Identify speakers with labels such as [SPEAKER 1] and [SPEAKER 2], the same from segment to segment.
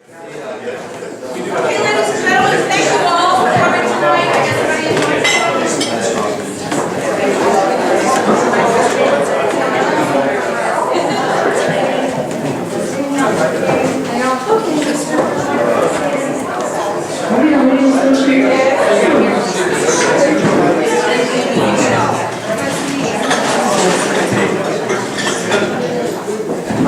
[SPEAKER 1] ladies and gentlemen, thank you all for coming tonight. I guess everybody enjoyed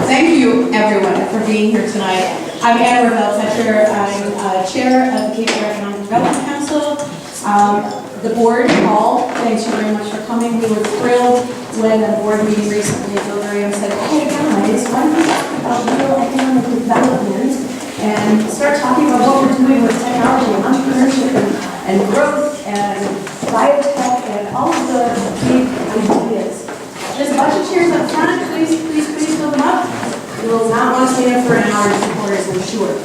[SPEAKER 1] Thank you, everyone, for being here tonight. I'm Anna Ravel-Fetcher. I'm chair of the Cape Fear Economic Development Council. The board, all, thanks you very much for coming. We were thrilled when the board meeting recently in Delirium said, hey guys, why don't we talk about real economic development and start talking about what we're doing with technology and entrepreneurship and growth and biotech and all of the big ideas. There's a bunch of chairs up front. Please fill them up. You will not want to stay there for an hour and 3 quarters, I'm sure.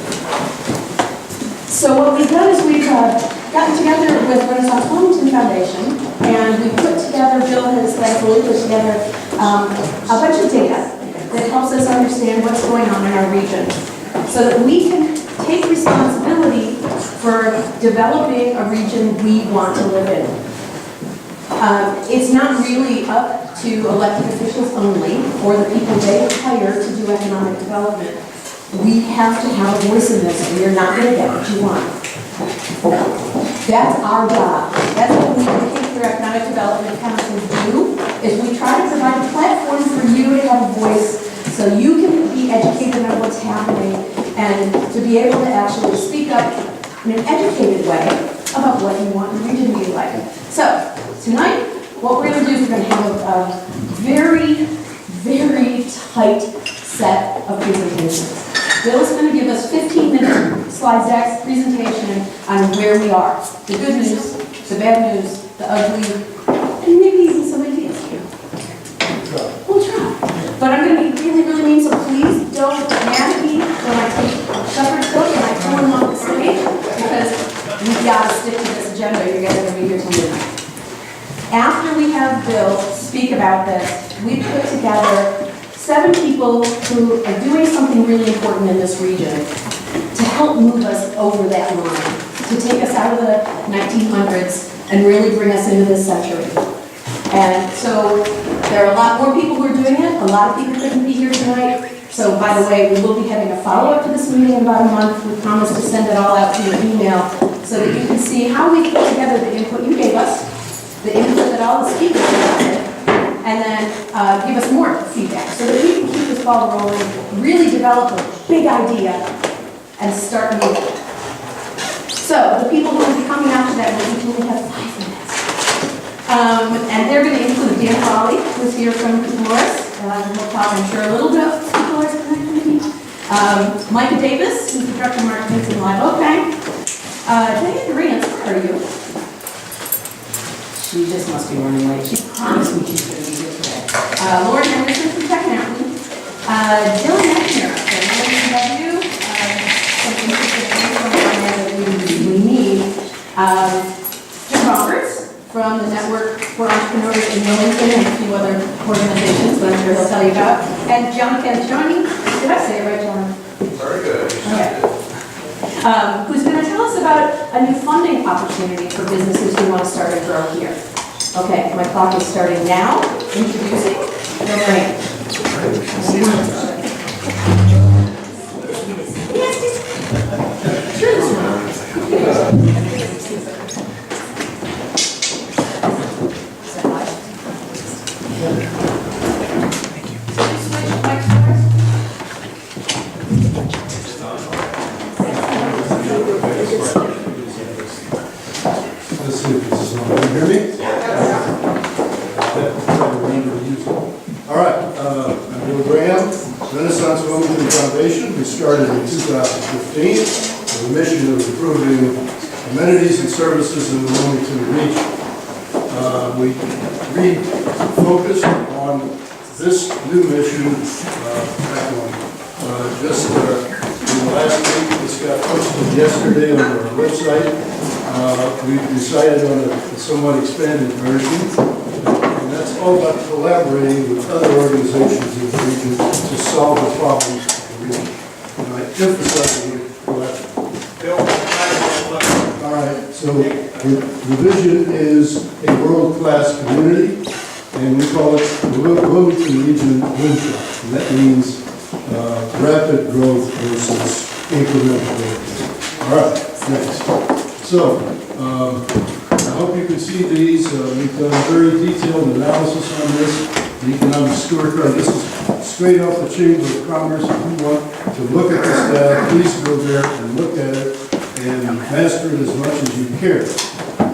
[SPEAKER 1] So what we've done is we've gotten together with Renaissance Wilmington Foundation, and we put together, Bill has thankfully put together a bunch of data that helps us understand what's going on in our region, so that we can take responsibility for developing a region we want to live in. It's not really up to elected officials only, or the people they hire to do economic development. We have to have a voice in this, and you're not going to get what you want. That's our job. That's what we at the Cape Fear Economic Development Council do, is we try to provide a platform for you to have a voice so you can be educated on what's happening and to be able to actually speak up in an educated way about what you want your region to be like. So, tonight, what we're going to do is we're going to have a very, very tight set of presentations. Bill is going to give us 15-minute slide deck presentation on where we are. The good news, the bad news, the ugly, and maybe even some ideas here. We'll try. But I'm going to be really, really mean, so please don't get mad at me when I take Shepherd's Book and I pull him off the stage, because we've got to stick to this agenda. You guys are going to be here till midnight. After we have Bill speak about this, we put together 7 people who are doing something really important in this region to help move us over that line, to take us out of the 1900s and really bring us into this century. And so there are a lot more people who are doing it. A lot of people couldn't be here tonight. So by the way, we will be having a follow-up to this meeting in about a month. We promise to send it all out to your email so that you can see how we put together the input you gave us, the input that all the speakers provided, and then give us more feedback so that we can keep this ball rolling, really develop a big idea, and start moving. So the people who will be coming after that will each only have 5 minutes. And they're going to include Dan Hawley, who's here from Dolores. We'll talk, I'm sure, a little bit about Dolores connectivity. Micah Davis, who's the Director of Marketing and Live Oak Bank. Diane Durant, where are you? She just must be running late. She promised me she's going to be here today. Lauren Henderson from Tech Mountain. Dylan McNamara from WCW. Something we need. Jim Roberts from the Network for Entrepreneurs in Wilmington and a few other organizations that I'm sure he'll tell you about. And John Cantroni. Did I say it right, John?
[SPEAKER 2] Very good.
[SPEAKER 1] Okay. Who's going to tell us about a new funding opportunity for businesses who want to start and grow here. Okay, my clock is starting now. Introducing Lorraine.
[SPEAKER 3] Renaissance Wilmington Foundation. We started in 2015 with a mission of improving amenities and services in the Wilmington region. We refocused on this new mission just in the last week. This got posted yesterday on our website. We've decided on a somewhat expanded version. And that's all about collaborating with other organizations in the region to solve the problems of the region. And I emphasize we
[SPEAKER 2] Bill,
[SPEAKER 3] All right, so the vision is a world-class community, and we call it the Wilmington Region Moonshot. And that means rapid growth versus incremental growth. All right, next. So, I hope you can see these. We've done a very detailed analysis on this. The economic scorecard. This is straight off the Chamber of Commerce. If you want to look at this data, please go there and look at it and master it as much as you care.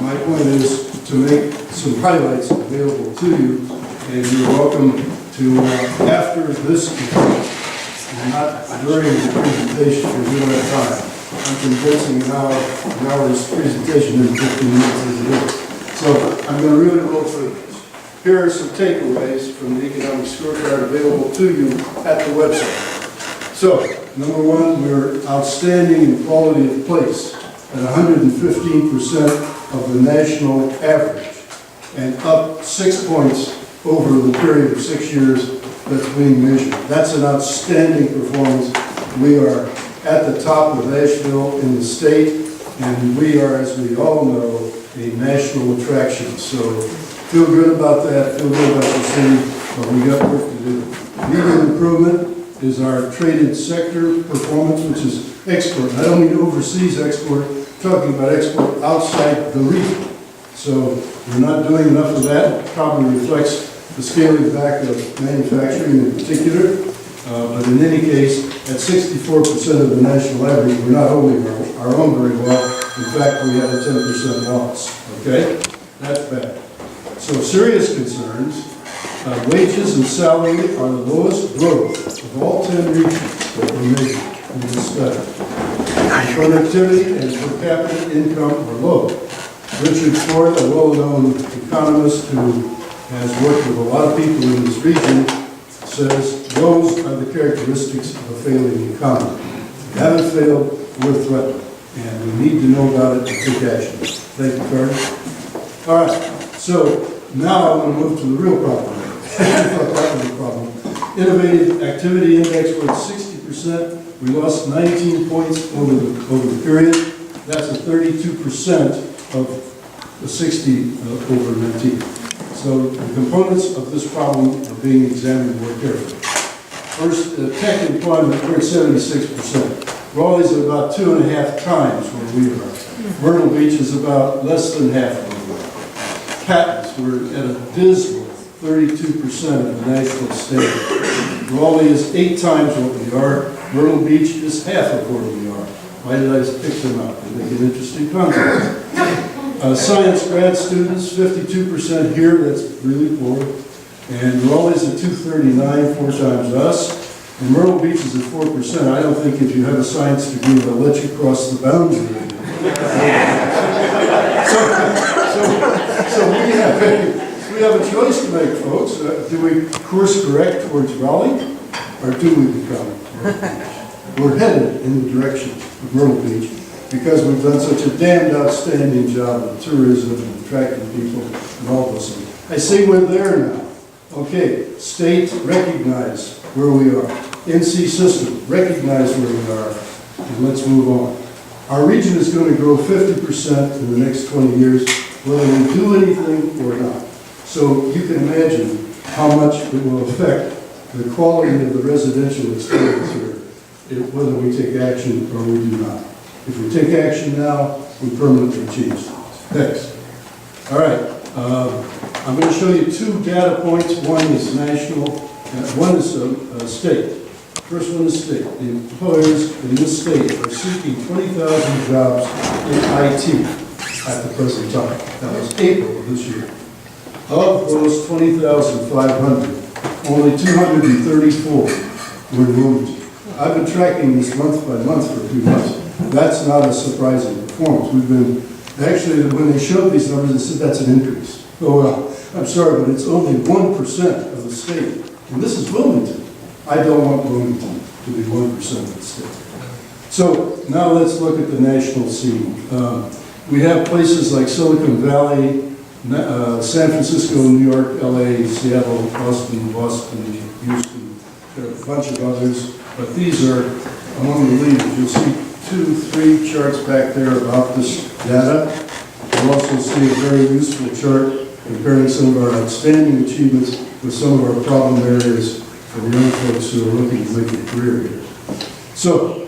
[SPEAKER 3] My point is to make some highlights available to you, and you're welcome to, after this, not during the presentation, because we don't have time. I'm condensing an hour's presentation in 15 minutes as it is. So I'm going to really roll through this. Here are some takeaways from the economic scorecard available to you at the website. So, number one, we're outstanding in quality of place at 115% of the national average, and up 6 points over the period of 6 years that's being measured. That's an outstanding performance. We are at the top of Asheville in the state, and we are, as we all know, a national attraction. So feel good about that, feel good about the city, but we got work to do. Leading improvement is our traded sector performance, which is export. I don't mean overseas export, I'm talking about export outside the region. So we're not doing enough of that. It probably reflects the scaling back of manufacturing in particular. But in any case, at 64% of the national average, we're not holding our own very well. In fact, we have a 10% loss. Okay? That's bad. So serious concerns. Wages and salary are the lowest growth of all 10 regions that were measured in this study. Productivity and per capita income are low. Richard Ford, a well-known economist who has worked with a lot of people in this region, says those are the characteristics of a failing economy. If you haven't failed, we're threatened, and we need to know about it and take action. Thank you, Carter. All right, so now I want to move to the real problem. I thought that was a problem. Innovative activity index, we're at 60%. We lost 19 points over the period. That's a 32% of the 60 over 19. So the components of this problem are being examined more carefully. First, tech employment, we're at 76%. Raleigh's at about 2.5 times where we are. Myrtle Beach is about less than half where we are. Patents, we're at a dismal 32% of the national standard. Raleigh is 8 times what we are. Myrtle Beach is half of where we are. Why did I pick them up? They make an interesting concept. Science grad students, 52% here, that's really poor. And Raleigh's at 239, 4 times us. And Myrtle Beach is at 4%. I don't think if you have a science degree, they'll let you cross the boundary. So we have a choice to make, folks. Do we course correct towards Raleigh, or do we become Myrtle Beach? We're headed in the direction of Myrtle Beach because we've done such a damned outstanding job of tourism and attracting people and all those things. I say we're there now. Okay, state, recognize where we are. NC system, recognize where we are, and let's move on. Our region is going to grow 50% in the next 20 years, whether we do anything or not. So you can imagine how much it will affect the quality of the residential experience here, whether we take action or we do not. If we take action now, we permanently change things. Next. All right. I'm going to show you 2 data points. One is national, one is state. First one is state. The employers in this state are seeking 20,000 jobs in IT at the present time. That was April of this year. Of those 20,500, only 234 were in Wilmington. I've been tracking this month by month for a few months. That's not a surprising performance. We've been, actually, when they showed these numbers, they said that's an increase. Oh, well, I'm sorry, but it's only 1% of the state. And this is Wilmington. I don't want Wilmington to be 1% of the state. So now let's look at the national scene. We have places like Silicon Valley, San Francisco, New York, LA, Seattle, Boston, Houston. There are a bunch of others, but these are among the leaders. You'll see 3 charts back there about this data. You'll also see a very useful chart comparing some of our outstanding achievements with some of our problem areas for the young folks who are looking to make a career here. So,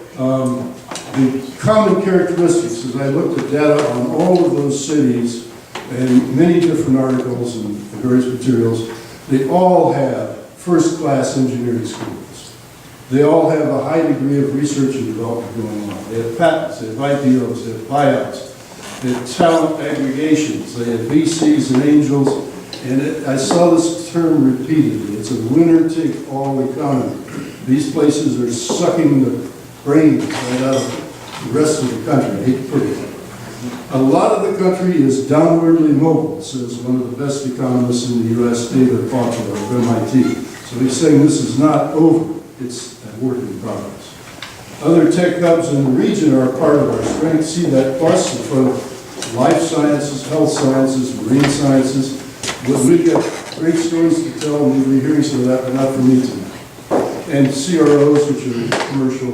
[SPEAKER 3] the common characteristics, as I looked at data on all of those cities and many different articles and various materials, they all have first-class engineering schools. They all have a high degree of research and development going on. They have patents, they have IPOs, they have buyouts, they have talent aggregations, they have VCs and angels, and I saw this term repeatedly. It's a winner-take-all economy. These places are sucking the brains right out of the rest of the country. I hate to put it. A lot of the country is downwardly mobile, says one of the best economists in the U.S., David Faulkner of MIT. So he's saying this is not over. It's a work in progress. Other tech hubs in the region are a part of our strength. See that bus in front of life sciences, health sciences, marine sciences. We've got great stories to tell, and we'll be hearing some of that, but not from me tonight. And CROs, which are commercial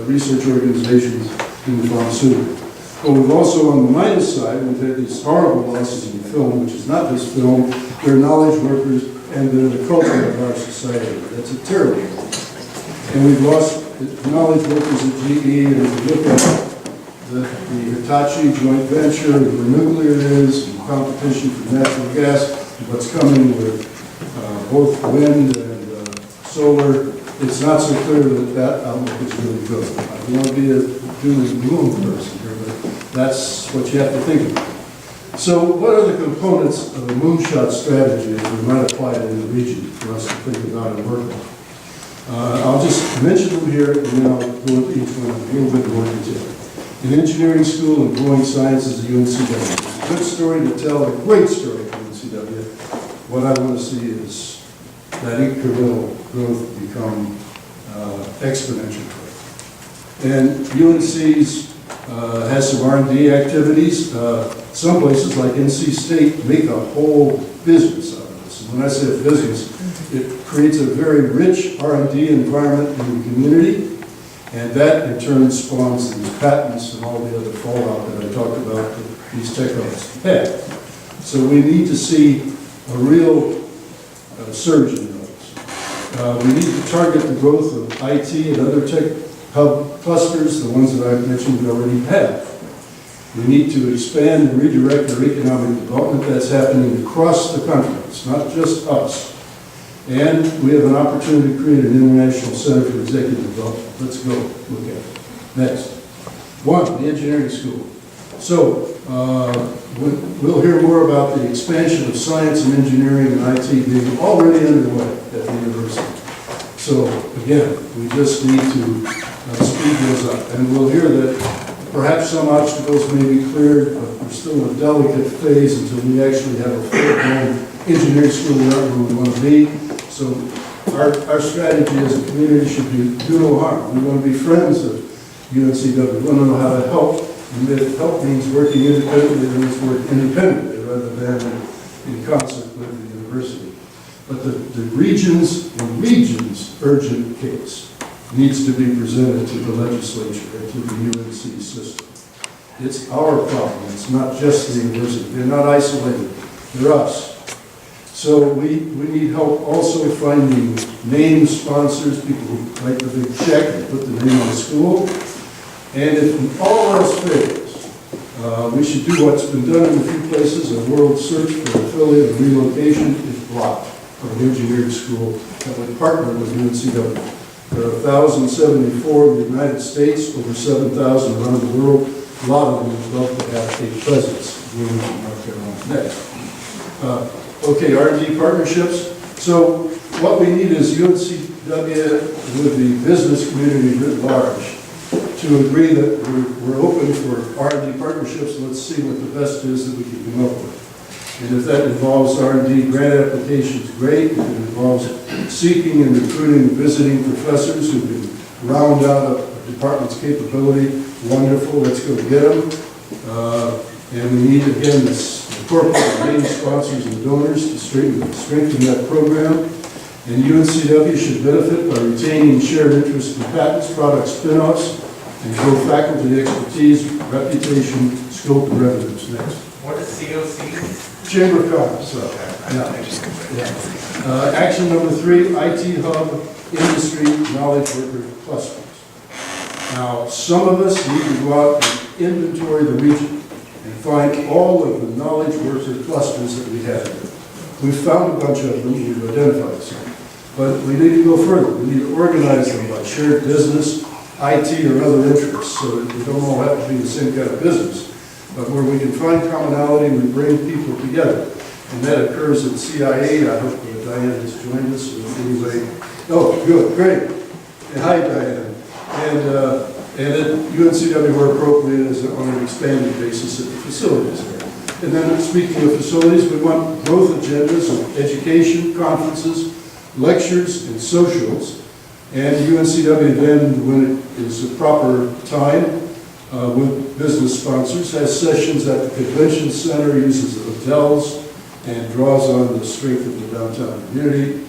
[SPEAKER 3] research organizations in the pharmaceutical. But we've also, on the minus side, we've had these horrible losses in film, which is not just film, they're knowledge workers, and they're the culture of our society. That's a terrible thing. And we've lost knowledge workers at GE, and if you look at the Hitachi joint venture, where nuclear is, and competition for natural gas, and what's coming with both wind and solar, it's not so clear that that outlook is really good. I don't want to be a doom and gloom person here, but that's what you have to think about. So what are the components of a moonshot strategy that we might apply it in the region for us to think about and work on? I'll just mention them here, and then I'll go into each one in a little bit more detail. An engineering school and growing sciences at UNCW. It's a good story to tell, a great story at UNCW. What I want to see is that incremental growth become exponential growth. And UNC's has some R&D activities. Some places like NC State make a whole business out of this. And when I say a business, it creates a very rich R&D environment in the community, and that in turn spawns these patents and all the other fallout that I talked about that these tech hubs have. So we need to see a real surge in those. We need to target the growth of IT and other tech hub clusters, the ones that I've mentioned we already have. We need to expand and redirect our economic development that's happening across the country. It's not just us. And we have an opportunity to create an international center for executive development. Let's go look at it. Next. 1, the engineering school. So we'll hear more about the expansion of science and engineering and IT being already underway at the university. So again, we just need to speed those up. And we'll hear that perhaps some obstacles may be cleared, but we're still in a delicate phase until we actually have a full-blown engineering school where we want to be. So our strategy as a community should be do no harm. We want to be friends of UNCW. We want to know how to help. And that help means working independently, it means work independently rather than in concert with the university. But the region's urgent case needs to be presented to the legislature and to the UNC system. It's our problem. It's not just the university. They're not isolated. They're us. So we need help also finding name sponsors, people who write the big check and put the name on the school. And if all else fails, we should do what's been done in a few places. A world search for affiliate and relocation is blocked from an engineering school that would partner with UNCW. There are 1,074 in the United States, over 7,000 around the world. A lot of them would love to have a presence in Wilmington, North Carolina. Next. Okay, R&D partnerships. So what we need is UNCW with the business community writ large to agree that we're open for R&D partnerships. Let's see what the best is that we can come up with. And if that involves R&D grant applications, great. If it involves seeking and recruiting and visiting professors who can round out a department's capability, wonderful, let's go get them. And we need, again, this corporate name sponsors and donors to strengthen that program. And UNCW should benefit by retaining shared interest in patents, product spin-offs, and grow faculty expertise, reputation, scope, and revenues. Next.
[SPEAKER 2] What is COC?
[SPEAKER 3] Chamber of Commerce. Action number 3, IT hub, industry, knowledge worker clusters. Now, some of us need to go out and inventory the region and find all of the knowledge worker clusters that we have. We've found a bunch of them, we've identified some. But we need to go further. We need to organize them by shared business, IT, or other interests, so that we don't all have to be the same kind of business. But where we can find commonality, we bring people together. And that occurs at CIA. I hope that Diane has joined us. Anyway, oh, good, great. And hi, Diane. And at UNCW, we're appropriate as on an expanded basis at the facilities there. And then speaking of facilities, we want growth agendas of education, conferences, lectures, and socials. And UNCW then, when it is a proper time, with business sponsors, has sessions at the convention center, uses the hotels, and draws on the strength of the downtown community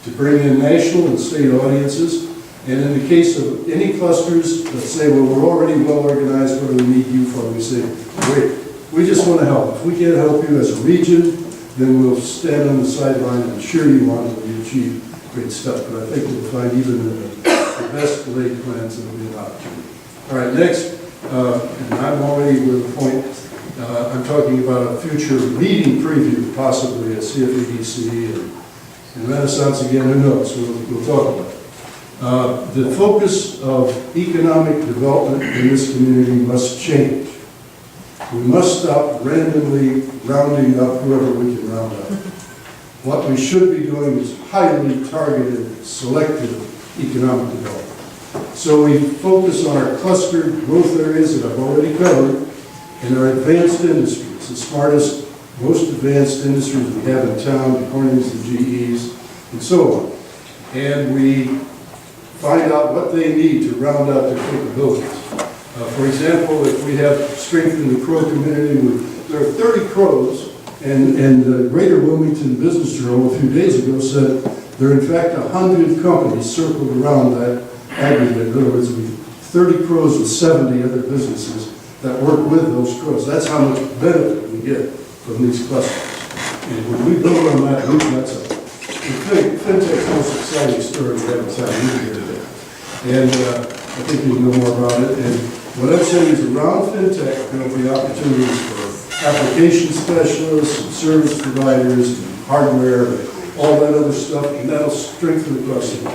[SPEAKER 3] to bring in national and state audiences. And in the case of any clusters that say, well, we're already well organized, what do we need you for? We say, great, we just want to help. If we can't help you as a region, then we'll stand on the sideline and cheer you on until you achieve great stuff. But I think we'll find even in the best laid plans, there will be an opportunity. All right, next. And I'm already with the point, I'm talking about a future meeting preview, possibly at CFEDC and Renaissance again, who knows, we'll talk about it. The focus of economic development in this community must change. We must stop randomly rounding up whoever we can round up. What we should be doing is highly targeted, selective economic development. So we focus on our clustered growth areas that I've already covered and our advanced industries, the smartest, most advanced industries we have in town, the Cornings, the GEs, and so on. And we find out what they need to round out their capabilities. For example, if we have strength in the Crow community, there are 30 Crows, and the Greater Wilmington Business Journal a few days ago said there are in fact 100 companies circled around that aggregate. In other words, 30 Crows with 70 other businesses that work with those Crows. That's how much benefit we get from these clusters. And when we build on that, that's a FinTech's most exciting story we have in town today. And I think you know more about it. And what I'm saying is around FinTech, there will be opportunities for application specialists and service providers and hardware, and all that other stuff, and that'll strengthen the cluster.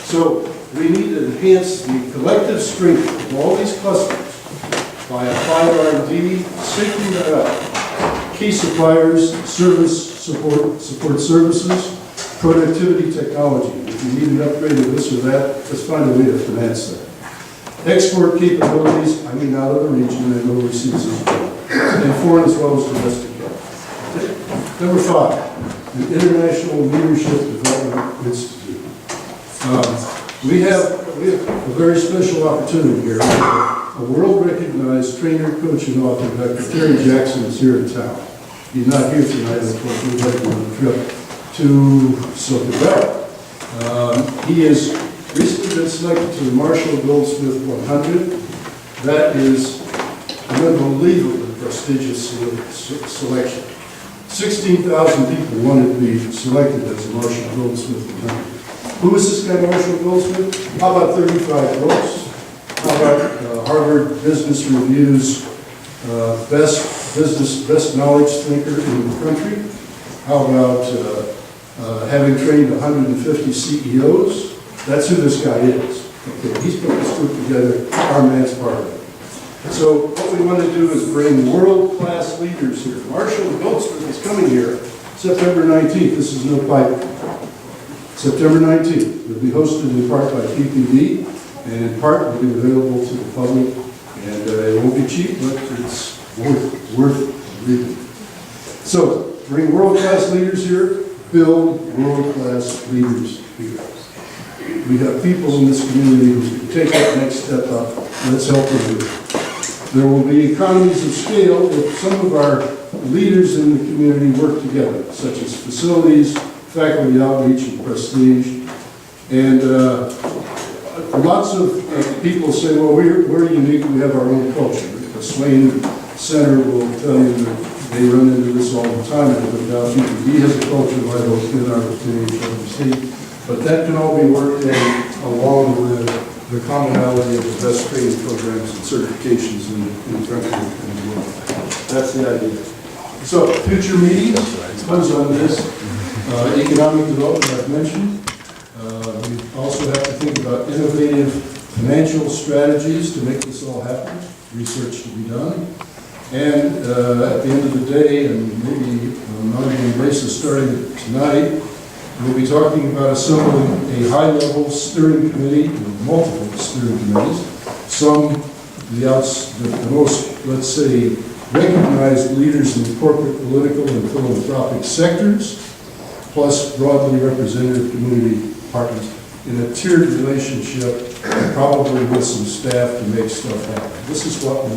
[SPEAKER 3] So we need to enhance the collective strength of all these clusters by applied R&D, syncing that up. Key suppliers, support services, productivity technology. If you need an upgrade of this or that, let's find a way to finance that. Export capabilities, I mean out of the region and overseas as well. And foreign as well as domestic. Number 5, the International Leadership Development Institute. We have a very special opportunity here. A world-recognized trainer, coach, and author, Dr. Terry Jackson, is here in town. He's not here tonight, unfortunately. We'd like to on a trip to Silicon Valley. He has recently been selected to the Marshall Goldsmith 100. That is an unbelievably prestigious selection. 16,000 people wanted to be selected as a Marshall Goldsmith 100. Who is this guy, Marshall Goldsmith? How about 35 books? How about Harvard Business Review's best knowledge thinker in the country? How about having trained 150 CEOs? That's who this guy is. Okay, he's put this group together. Our man's part of it. So what we want to do is bring world-class leaders here. Marshall Goldsmith is coming here September 19th. This is no pipe. September 19th. It will be hosted in part by PPD, and in part will be available to the public. And it won't be cheap, but it's worth reading. So bring world-class leaders here, build world-class leaders here. We have people in this community who can take that next step up. Let's help them do it. There will be economies of scale if some of our leaders in the community work together, such as facilities, faculty outreach, and prestige. And lots of people say, well, we're unique, we have our own culture. The Swain Center will tell you that they run into this all the time, and without UPD has a culture right within our community, but that can all be worked in along with the commonality of the best training programs and certifications in the country and the world. That's the idea. So, future meetings, comes on this. Economic development I've mentioned. We also have to think about innovative financial strategies to make this all happen, research to be done. And at the end of the day, and maybe on an ongoing basis starting tonight, we'll be talking about assembling a high-level steering committee, multiple steering committees. Some, the most, let's say, recognized leaders in the corporate, political, and philanthropic sectors, plus broadly representative community partners in a tiered relationship, probably with some staff to make stuff happen. This is what we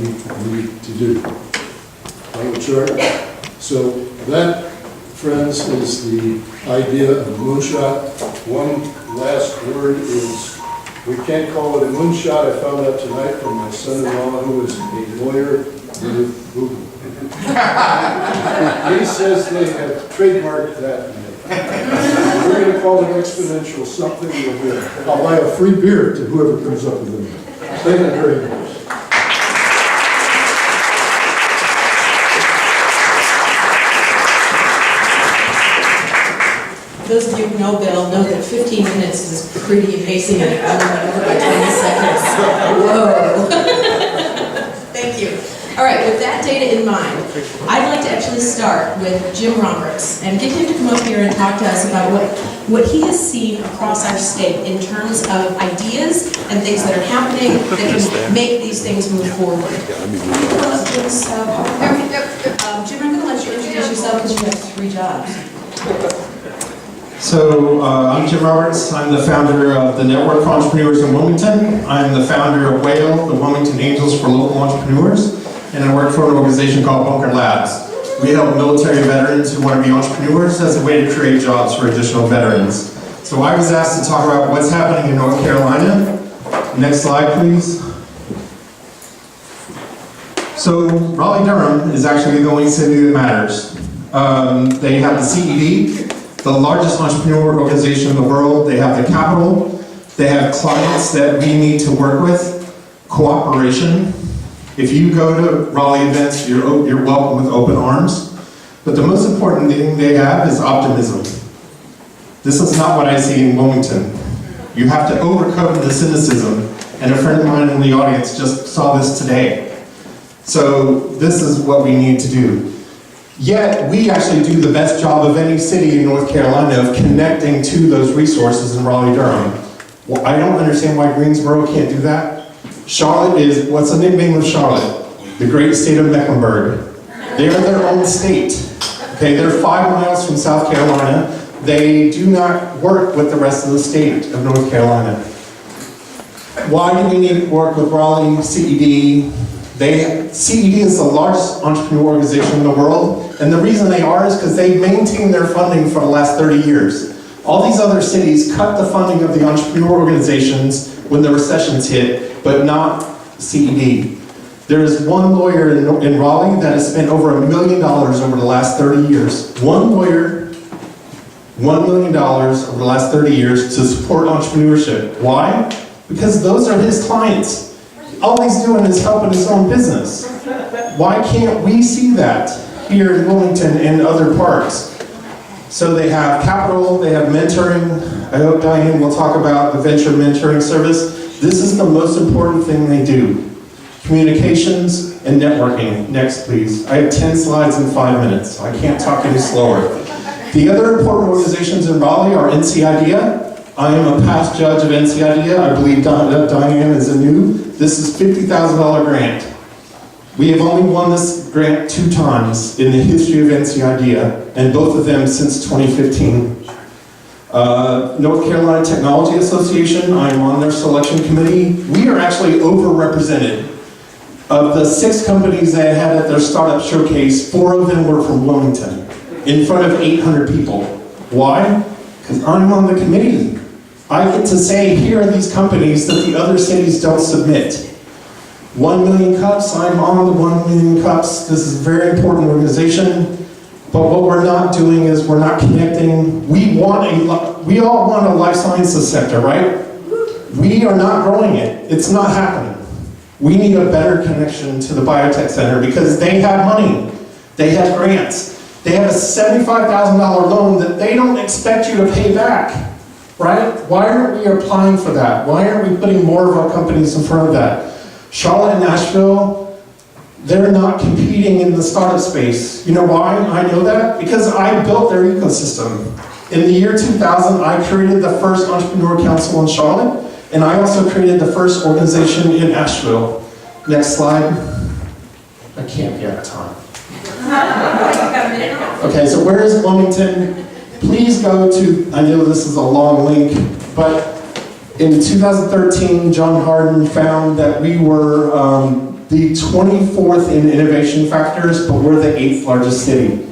[SPEAKER 3] need to do. On the chart. So that, friends, is the idea of moonshot. One last word is, we can't call it a moonshot. I found out tonight from my son-in-law, who is a lawyer with Google. He says they have trademarked that. We're going to call it exponential something. I'll buy a free beer to whoever comes up with it. Thank you very much.
[SPEAKER 4] Those of you who know Bill know that 15 minutes is pretty amazing, and it only went over by 20 seconds. Whoa. Thank you. All right, with that data in mind, I'd like to actually start with Jim Roberts and get him to come up here and talk to us about what he has seen across our state in terms of ideas and things that are happening that can make these things move forward. Jim, I'm going to let you introduce yourself because you have 3 jobs.
[SPEAKER 5] So I'm Jim Roberts. I'm the founder of the Network for Entrepreneurs in Wilmington. I'm the founder of WHALE, the Wilmington Angels for Local Entrepreneurs, and I work for an organization called Bunker Labs. We help military veterans who want to be entrepreneurs as a way to create jobs for additional veterans. So I was asked to talk about what's happening in North Carolina. Next slide, please. So Raleigh-Durham is actually the only city that matters. They have the CED, the largest entrepreneur organization in the world. They have the capital. They have clients that we need to work with. Cooperation. If you go to Raleigh events, you're welcome with open arms. But the most important thing they have is optimism. This is not what I see in Wilmington. You have to overcome the cynicism. And a friend of mine in the audience just saw this today. So this is what we need to do. Yet, we actually do the best job of any city in North Carolina of connecting to those resources in Raleigh-Durham. Well, I don't understand why Greensboro can't do that. Charlotte is, what's the nickname of Charlotte? The great state of Mecklenburg. They are their own state. Okay, they're 5 miles from South Carolina. They do not work with the rest of the state of North Carolina. Why do we need to work with Raleigh, CED? CED is the largest entrepreneur organization in the world, and the reason they are is because they've maintained their funding for the last 30 years. All these other cities cut the funding of the entrepreneur organizations when the recessions hit, but not CED. There is one lawyer in Raleigh that has spent over $1 million over the last 30 years. One lawyer, $1 million over the last 30 years to support entrepreneurship. Why? Because those are his clients. All he's doing is helping his own business. Why can't we see that here in Wilmington and other parts? So they have capital, they have mentoring. I hope Diane will talk about the venture mentoring service. This is the most important thing they do. Communications and networking. Next, please. I have 10 slides in 5 minutes. I can't talk any slower. The other important organizations in Raleigh are NCIDEA. I am a past judge of NCIDEA. I believe Diane is a new. This is $50,000 grant. We have only won this grant 2 times in the history of NCIDEA, and both of them since 2015. North Carolina Technology Association, I am on their selection committee. We are actually overrepresented. Of the 6 companies they had at their startup showcase, 4 of them were from Wilmington, in front of 800 people. Why? Because I'm on the committee. I get to say, here are these companies that the other cities don't submit. 1 million cups, I'm on the 1 million cups. This is a very important organization. But what we're not doing is we're not connecting. We all want a life sciences sector, right? We are not growing it. It's not happening. We need a better connection to the biotech center because they have money. They have grants. They have a $75,000 loan that they don't expect you to pay back, right? Why aren't we applying for that? Why aren't we putting more of our companies in front of that? Charlotte and Nashville, they're not competing in the startup space. You know why I know that? Because I built their ecosystem. In the year 2000, I created the first Entrepreneur Council in Charlotte, and I also created the first organization in Asheville. Next slide. I can't be out of time. Okay, so where is Wilmington? Please go to, I know this is a long link, but in 2013, John Harden found that we were the 24th in innovation factors, but we're the 8th largest city.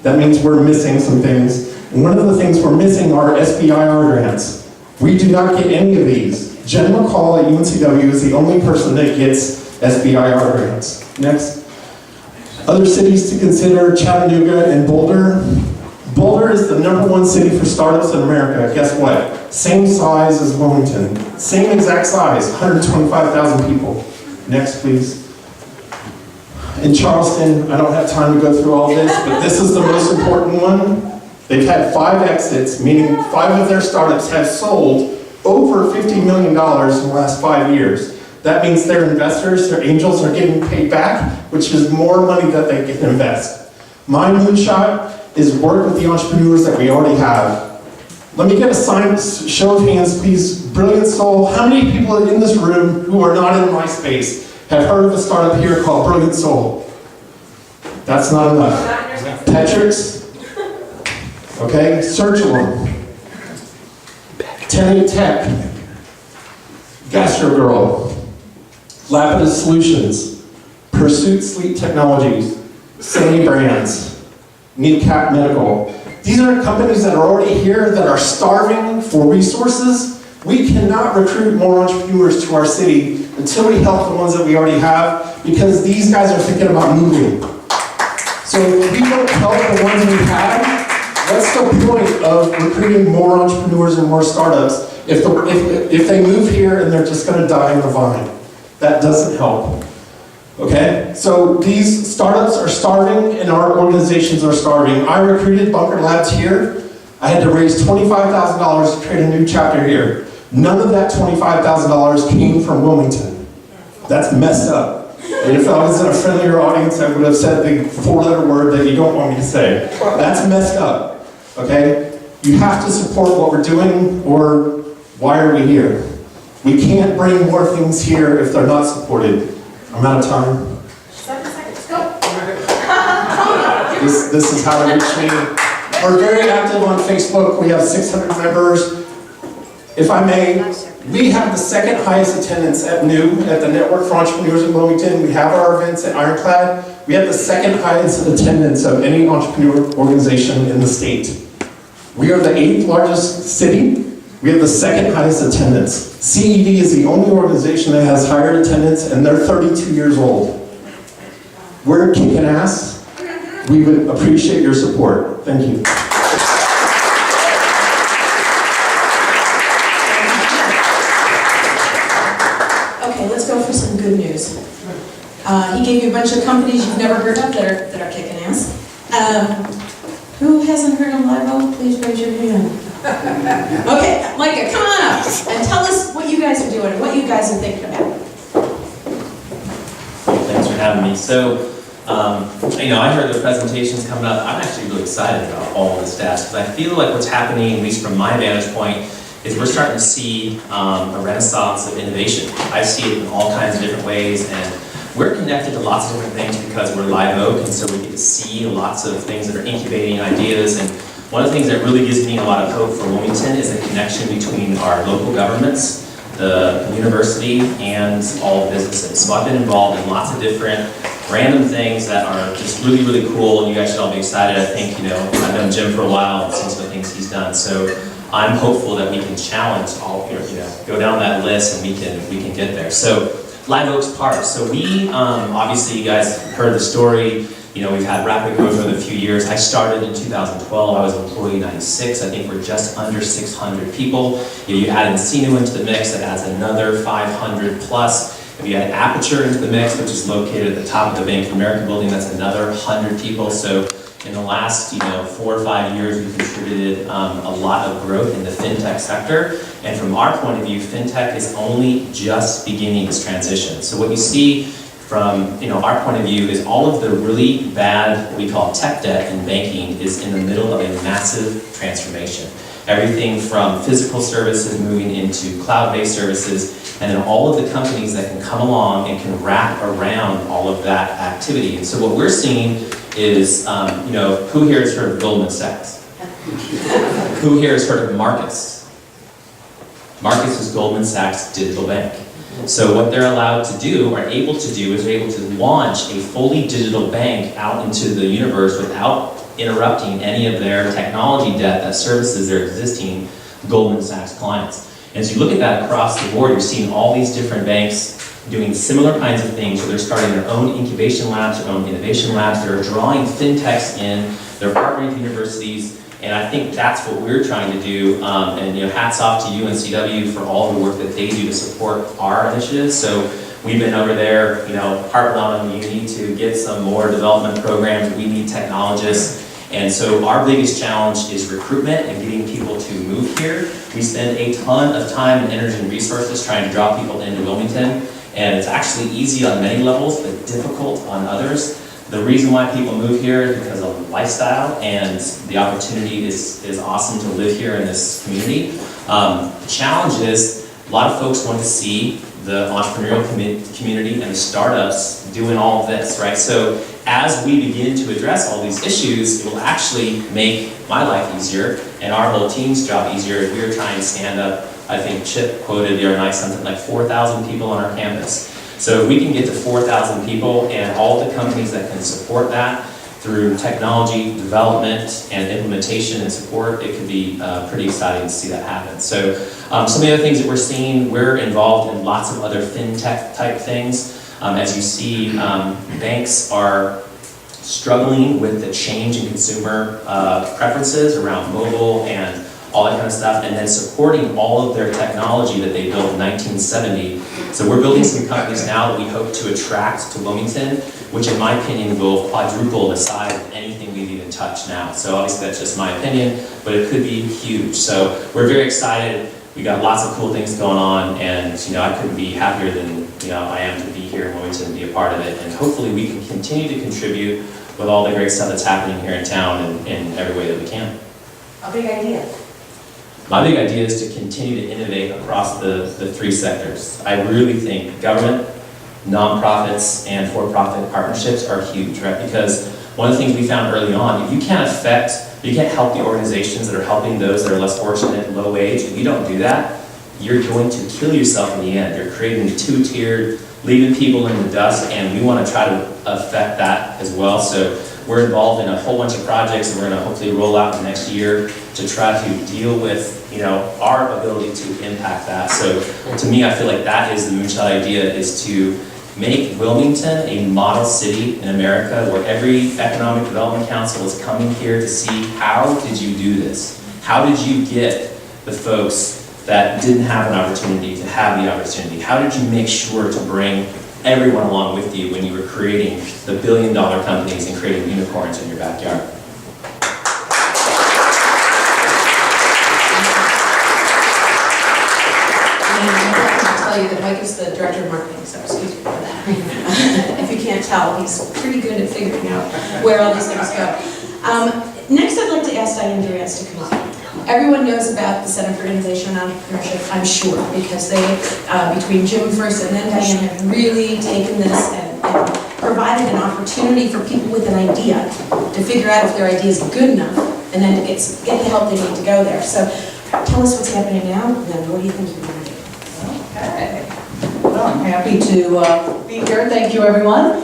[SPEAKER 5] That means we're missing some things. And one of the things we're missing are SBIR grants. We do not get any of these. Jen McCall at UNCW is the only person that gets SBIR grants. Next. Other cities to consider, Chattanooga and Boulder. Boulder is the #1 city for startups in America. Guess what? Same size as Wilmington. Same exact size, 125,000 people. Next, please. In Charleston, I don't have time to go through all this, but this is the most important one. They've had 5 exits, meaning 5 of their startups have sold over $50 million in the last 5 years. That means their investors, their angels, are getting paid back, which is more money that they can invest. My moonshot is work with the entrepreneurs that we already have. Let me get a show of hands, please. Brilliant Soul. How many people in this room who are not in my space have heard of a startup here called Brilliant Soul? That's not enough. Petrix. Okay, Searchable. Tenny Tech. Gastro Girl. Lapidus Solutions. Pursuit Sleep Technologies. Sany Brands. Kneecap Medical. These are companies that are already here that are starving for resources. We cannot recruit more entrepreneurs to our city until we help the ones that we already have, because these guys are thinking about moving. So if we don't help the ones we have, what's the point of recruiting more entrepreneurs and more startups if they move here and they're just going to die in the vine? That doesn't help. Okay? So these startups are starving and our organizations are starving. I recruited Bunker Labs here. I had to raise $25,000 to create a new chapter here. None of that $25,000 came from Wilmington. That's messed up. And if I was in a friendlier audience, I would have said the 4-letter word that you don't want me to say. That's messed up. Okay? You have to support what we're doing, or why are we here? We can't bring more things here if they're not supported. I'm out of time.
[SPEAKER 1] 7 seconds, go.
[SPEAKER 5] This is how to reach me. We're very active on Facebook. We have 600 members. If I may, we have the 2nd highest attendance at NEW, at the Network for Entrepreneurs in Wilmington. We have our events at Ironclad. We have the 2nd highest attendance of any entrepreneur organization in the state. We are the 8th largest city. We have the 2nd highest attendance. CED is the only organization that has higher attendance, and they're 32 years old. We're kicking ass. We would appreciate your support. Thank you.
[SPEAKER 4] Okay, let's go for some good news. He gave you a bunch of companies you've never heard of that are kicking ass. Who hasn't heard of Livo? Please raise your hand. Okay, Micah, come on up and tell us what you guys are doing and what you guys are thinking about.
[SPEAKER 2] Thanks for having me. So, I heard the presentations coming up. I'm actually really excited about all of this stuff because I feel like what's happening, at least from my vantage point, is we're starting to see a renaissance of innovation. I see it in all kinds of different ways, and we're connected to lots of different things because we're live oak, and so we get to see lots of things that are incubating ideas. And one of the things that really gives me a lot of hope for Wilmington is the connection between our local governments, the university, and all the businesses. So I've been involved in lots of different random things that are just really, really cool, and you guys should all be excited. I think, I've known Jim for a while and seen some of the things he's done. So I'm hopeful that we can challenge all, go down that list and we can get there. So Live Oaks Park. So we, obviously you guys heard the story. We've had rapid growth over the few years. I started in 2012. I was employee 96. I think we're just under 600 people. You add Encino into the mix, that adds another 500 plus. If you add Aperture into the mix, which is located at the top of the Bank of America building, that's another 100 people. So in the last 4 or 5 years, we've contributed a lot of growth in the fintech sector. And from our point of view, fintech is only just beginning its transition. So what you see from our point of view is all of the really bad, what we call tech debt in banking, is in the middle of a massive transformation. Everything from physical services moving into cloud-based services, and then all of the companies that can come along and can wrap around all of that activity. And so what we're seeing is, who here has heard of Goldman Sachs? Who here has heard of Marcus? Marcus is Goldman Sachs' digital bank. So what they're allowed to do, or able to do, is they're able to launch a fully digital bank out into the universe without interrupting any of their technology debt that services their existing Goldman Sachs clients. And as you look at that across the board, you're seeing all these different banks doing similar kinds of things. So they're starting their own incubation labs, their own innovation labs. They're drawing fintechs in. They're partnering with universities. And I think that's what we're trying to do. And hats off to UNCW for all the work that they do to support our initiatives. So we've been over there, harping on you need to get some more development programs. We need technologists. And so our biggest challenge is recruitment and getting people to move here. We spend a ton of time and energy and resources trying to draw people into Wilmington. And it's actually easy on many levels, but difficult on others. The reason why people move here is because of lifestyle, and the opportunity is awesome to live here in this community. The challenge is a lot of folks want to see the entrepreneurial community and the startups doing all of this, right? So as we begin to address all these issues, it will actually make my life easier and our whole team's job easier. We are trying to stand up, I think Chip quoted the other night something like 4,000 people on our campus. So if we can get to 4,000 people and all the companies that can support that through technology, development, and implementation and support, it could be pretty exciting to see that happen. So some of the other things that we're seeing, we're involved in lots of other fintech type things. As you see, banks are struggling with the change in consumer preferences around mobile and all that kind of stuff, and then supporting all of their technology that they built in 1970. So we're building some companies now that we hope to attract to Wilmington, which in my opinion will quadruple the size of anything we've even touched now. So obviously that's just my opinion, but it could be huge. So we're very excited. We got lots of cool things going on, and I couldn't be happier than I am to be here in Wilmington and be a part of it. And hopefully we can continue to contribute with all the great stuff that's happening here in town in every way that we can.
[SPEAKER 1] A big idea.
[SPEAKER 2] My big idea is to continue to innovate across the three sectors. I really think government, nonprofits, and for-profit partnerships are huge, right? Because one of the things we found early on, if you can't help the organizations that are helping those that are less fortunate, low wage, if you don't do that, you're going to kill yourself in the end. You're creating two-tiered, leaving people in the dust, and we want to try to affect that as well. So we're involved in a whole bunch of projects, and we're going to hopefully roll out the next year to try to deal with our ability to impact that. So to me, I feel like that is the Moonshot idea, is to make Wilmington a model city in America where every economic development council is coming here to see, how did you do this? How did you get the folks that didn't have an opportunity to have the opportunity? How did you make sure to bring everyone along with you when you were creating the billion-dollar companies and creating unicorns in your backyard?
[SPEAKER 4] And I'd like to tell you that Mike is the director of marketing, so excuse me for that. If you can't tell, he's pretty good at figuring out where all these things go. Next, I'd like to ask Diane Durantz to come up. Everyone knows about the Center for Innovation and Entrepreneurship, I'm sure, because they, between Jim first and then Diane, have really taken this and provided an opportunity for people with an idea to figure out if their idea is good enough, and then to get the help they need to go there. So tell us what's happening now, and then what do you think you're going to do?
[SPEAKER 6] Okay. Well, I'm happy to be here. Thank you, everyone.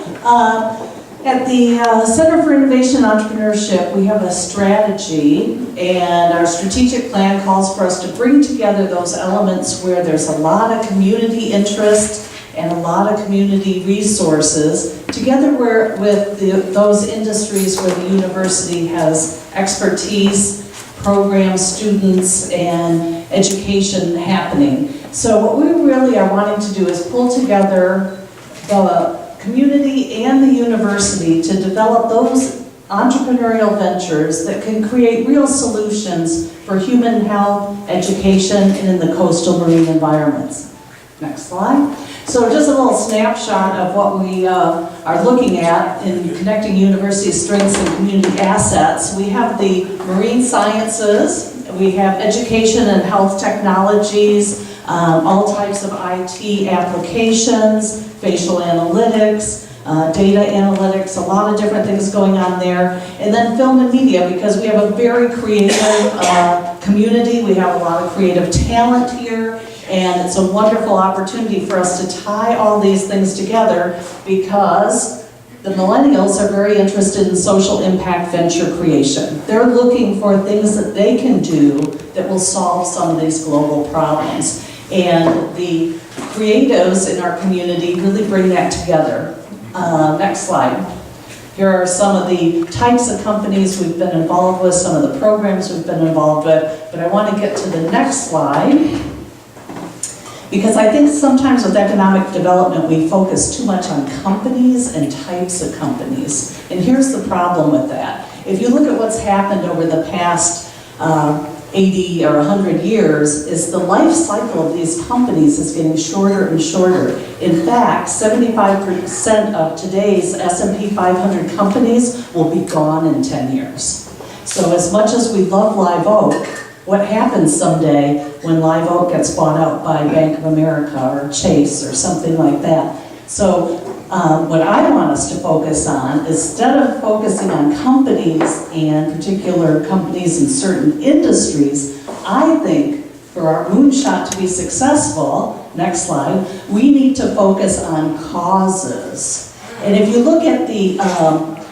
[SPEAKER 6] At the Center for Innovation and Entrepreneurship, we have a strategy, and our strategic plan calls for us to bring together those elements where there's a lot of community interest and a lot of community resources, together with those industries where the university has expertise, programs, students, and education happening. So what we really are wanting to do is pull together the community and the university to develop those entrepreneurial ventures that can create real solutions for human health, education, and in the coastal marine environments. Next slide. So just a little snapshot of what we are looking at in connecting university strengths and community assets. We have the marine sciences, we have education and health technologies, all types of IT applications, facial analytics, data analytics, a lot of different things going on there. And then film and media, because we have a very creative community, we have a lot of creative talent here, and it's a wonderful opportunity for us to tie all these things together because the millennials are very interested in social impact venture creation. They're looking for things that they can do that will solve some of these global problems. And the creatives in our community really bring that together. Next slide. Here are some of the types of companies we've been involved with, some of the programs we've been involved with, but I want to get to the next slide because I think sometimes with economic development we focus too much on companies and types of companies. And here's the problem with that. If you look at what's happened over the past 80 or 100 years, is the life cycle of these companies is getting shorter and shorter. In fact, 75% of today's S&P 500 companies will be gone in 10 years. So as much as we love Live Oak, what happens someday when Live Oak gets bought out by Bank of America or Chase or something like that? So what I want us to focus on, instead of focusing on companies and particular companies in certain industries, I think for our Moonshot to be successful, next slide, we need to focus on causes. And if you look at the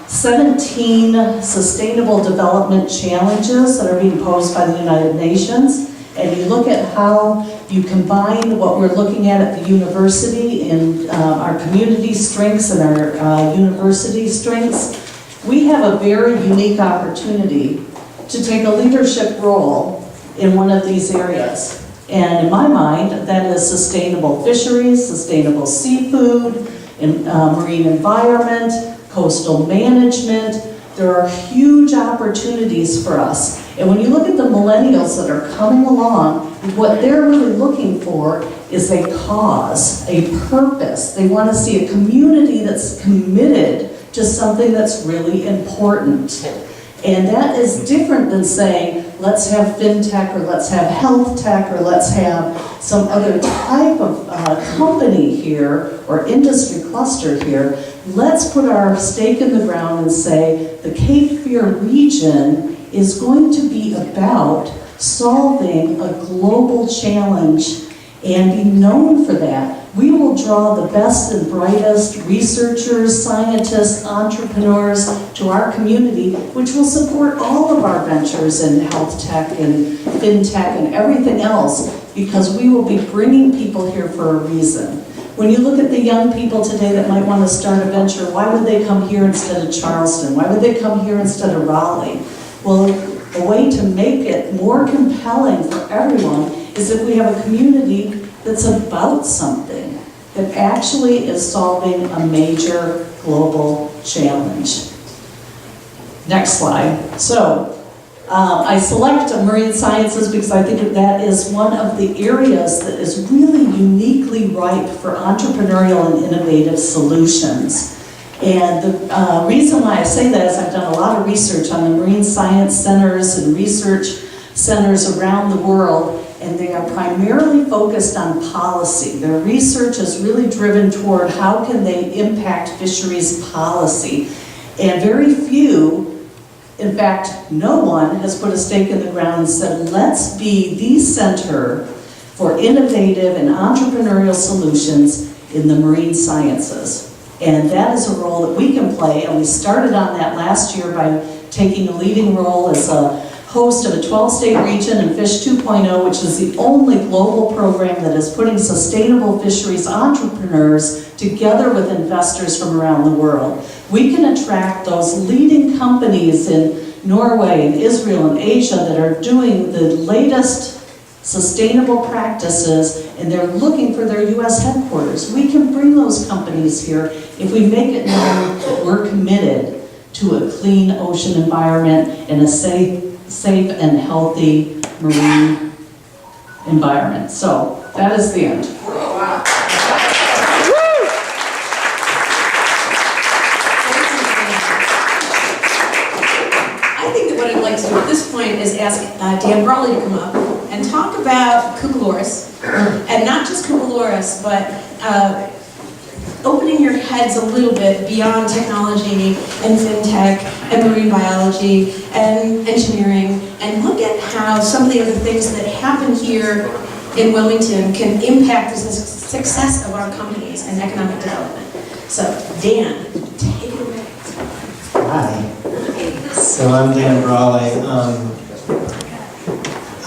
[SPEAKER 6] 17 Sustainable Development Challenges that are being posed by the United Nations, and you look at how you combine what we're looking at the university in our community strengths and our university strengths, we have a very unique opportunity to take a leadership role in one of these areas. And in my mind, that is sustainable fisheries, sustainable seafood, marine environment, coastal management. There are huge opportunities for us. And when you look at the millennials that are coming along, what they're really looking for is a cause, a purpose. They want to see a community that's committed to something that's really important. And that is different than saying, let's have fintech, or let's have health tech, or let's have some other type of company here, or industry cluster here. Let's put our stake in the ground and say, the Cape Fear region is going to be about solving a global challenge and be known for that. We will draw the best and brightest researchers, scientists, entrepreneurs to our community, which will support all of our ventures in health tech and fintech and everything else, because we will be bringing people here for a reason. When you look at the young people today that might want to start a venture, why would they come here instead of Charleston? Why would they come here instead of Raleigh? Well, a way to make it more compelling for everyone is if we have a community that's about something, that actually is solving a major global challenge. Next slide. So, I select marine sciences because I think that is one of the areas that is really uniquely ripe for entrepreneurial and innovative solutions. And the reason why I say that is I've done a lot of research on the marine science centers and research centers around the world, and they are primarily focused on policy. Their research is really driven toward how can they impact fisheries policy. And very few, in fact, no one has put a stake in the ground and said, let's be the center for innovative and entrepreneurial solutions in the marine sciences. And that is a role that we can play, and we started on that last year by taking a leading role as a host of a 12-state region in Fish 2.0, which is the only global program that is putting sustainable fisheries entrepreneurs together with investors from around the world. We can attract those leading companies in Norway and Israel and Asia that are doing the latest sustainable practices, and they're looking for their U.S. headquarters. We can bring those companies here if we make it known that we're committed to a clean ocean environment and a safe and healthy marine environment. So that is the end.
[SPEAKER 4] I think that what I'd like to do at this point is ask Dan Brawley to come up and talk about Cucaloris, and not just Cucaloris, but opening your heads a little bit beyond technology and fintech and marine biology and engineering, and look at how some of the other things that happen here in Wilmington can impact the success of our companies and economic development. So, Dan, take it away.
[SPEAKER 7] Hi. So I'm Dan Brawley.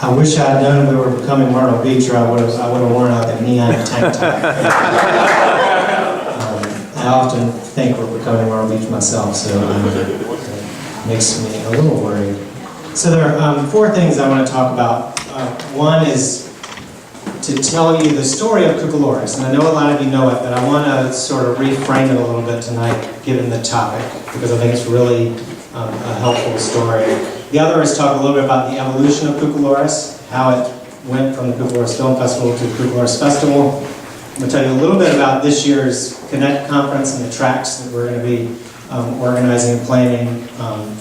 [SPEAKER 7] I wish I had known we were becoming Myrtle Beach, or I would have worn out a neon tank top. I often think we're becoming Myrtle Beach myself, so it makes me a little worried. So there are 4 things I want to talk about. One is to tell you the story of Cucaloris, and I know a lot of you know it, but I want to sort of reframe it a little bit tonight, given the topic, because I think it's really a helpful story. The other is talk a little bit about the evolution of Cucaloris, how it went from the Cucaloris Film Festival to the Cucaloris Festival. I'm going to tell you a little bit about this year's Connect conference and the tracks that we're going to be organizing and planning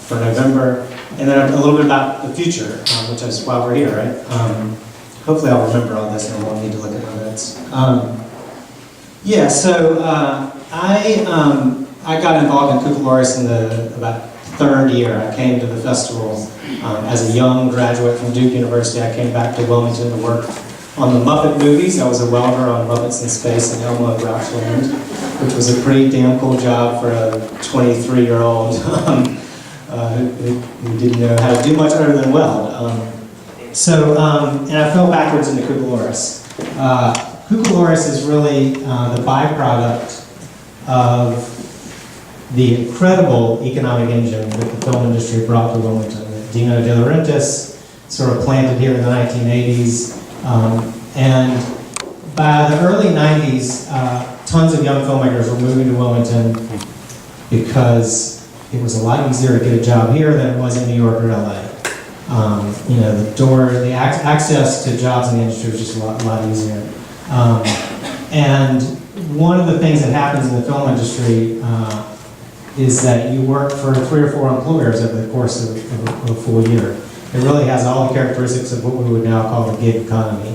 [SPEAKER 7] for November, and then a little bit about the future, which is why we're here, right? Hopefully I'll remember all this and I won't need to look at my notes. So I got involved in Cucaloris in the about 3rd year. I came to the festival as a young graduate from Duke University. I came back to Wilmington to work on the Muppet movies. I was a welder on Muppets in Space and Elmo and Grouchland, which was a pretty damn cool job for a 23-year-old who didn't know how to do much other than weld. And I fell backwards into Cucaloris. Cucaloris is really the byproduct of the incredible economic engine that the film industry brought to Wilmington. Dino De Laurentiis sort of planted here in the 1980s. And by the early 90s, tons of young filmmakers were moving to Wilmington because it was a lot easier to get a job here than it was in New York or LA. The access to jobs in the industry was just a lot easier. And one of the things that happens in the film industry is that you work for 3 or 4 employers over the course of a full year. It really has all the characteristics of what we would now call the gig economy,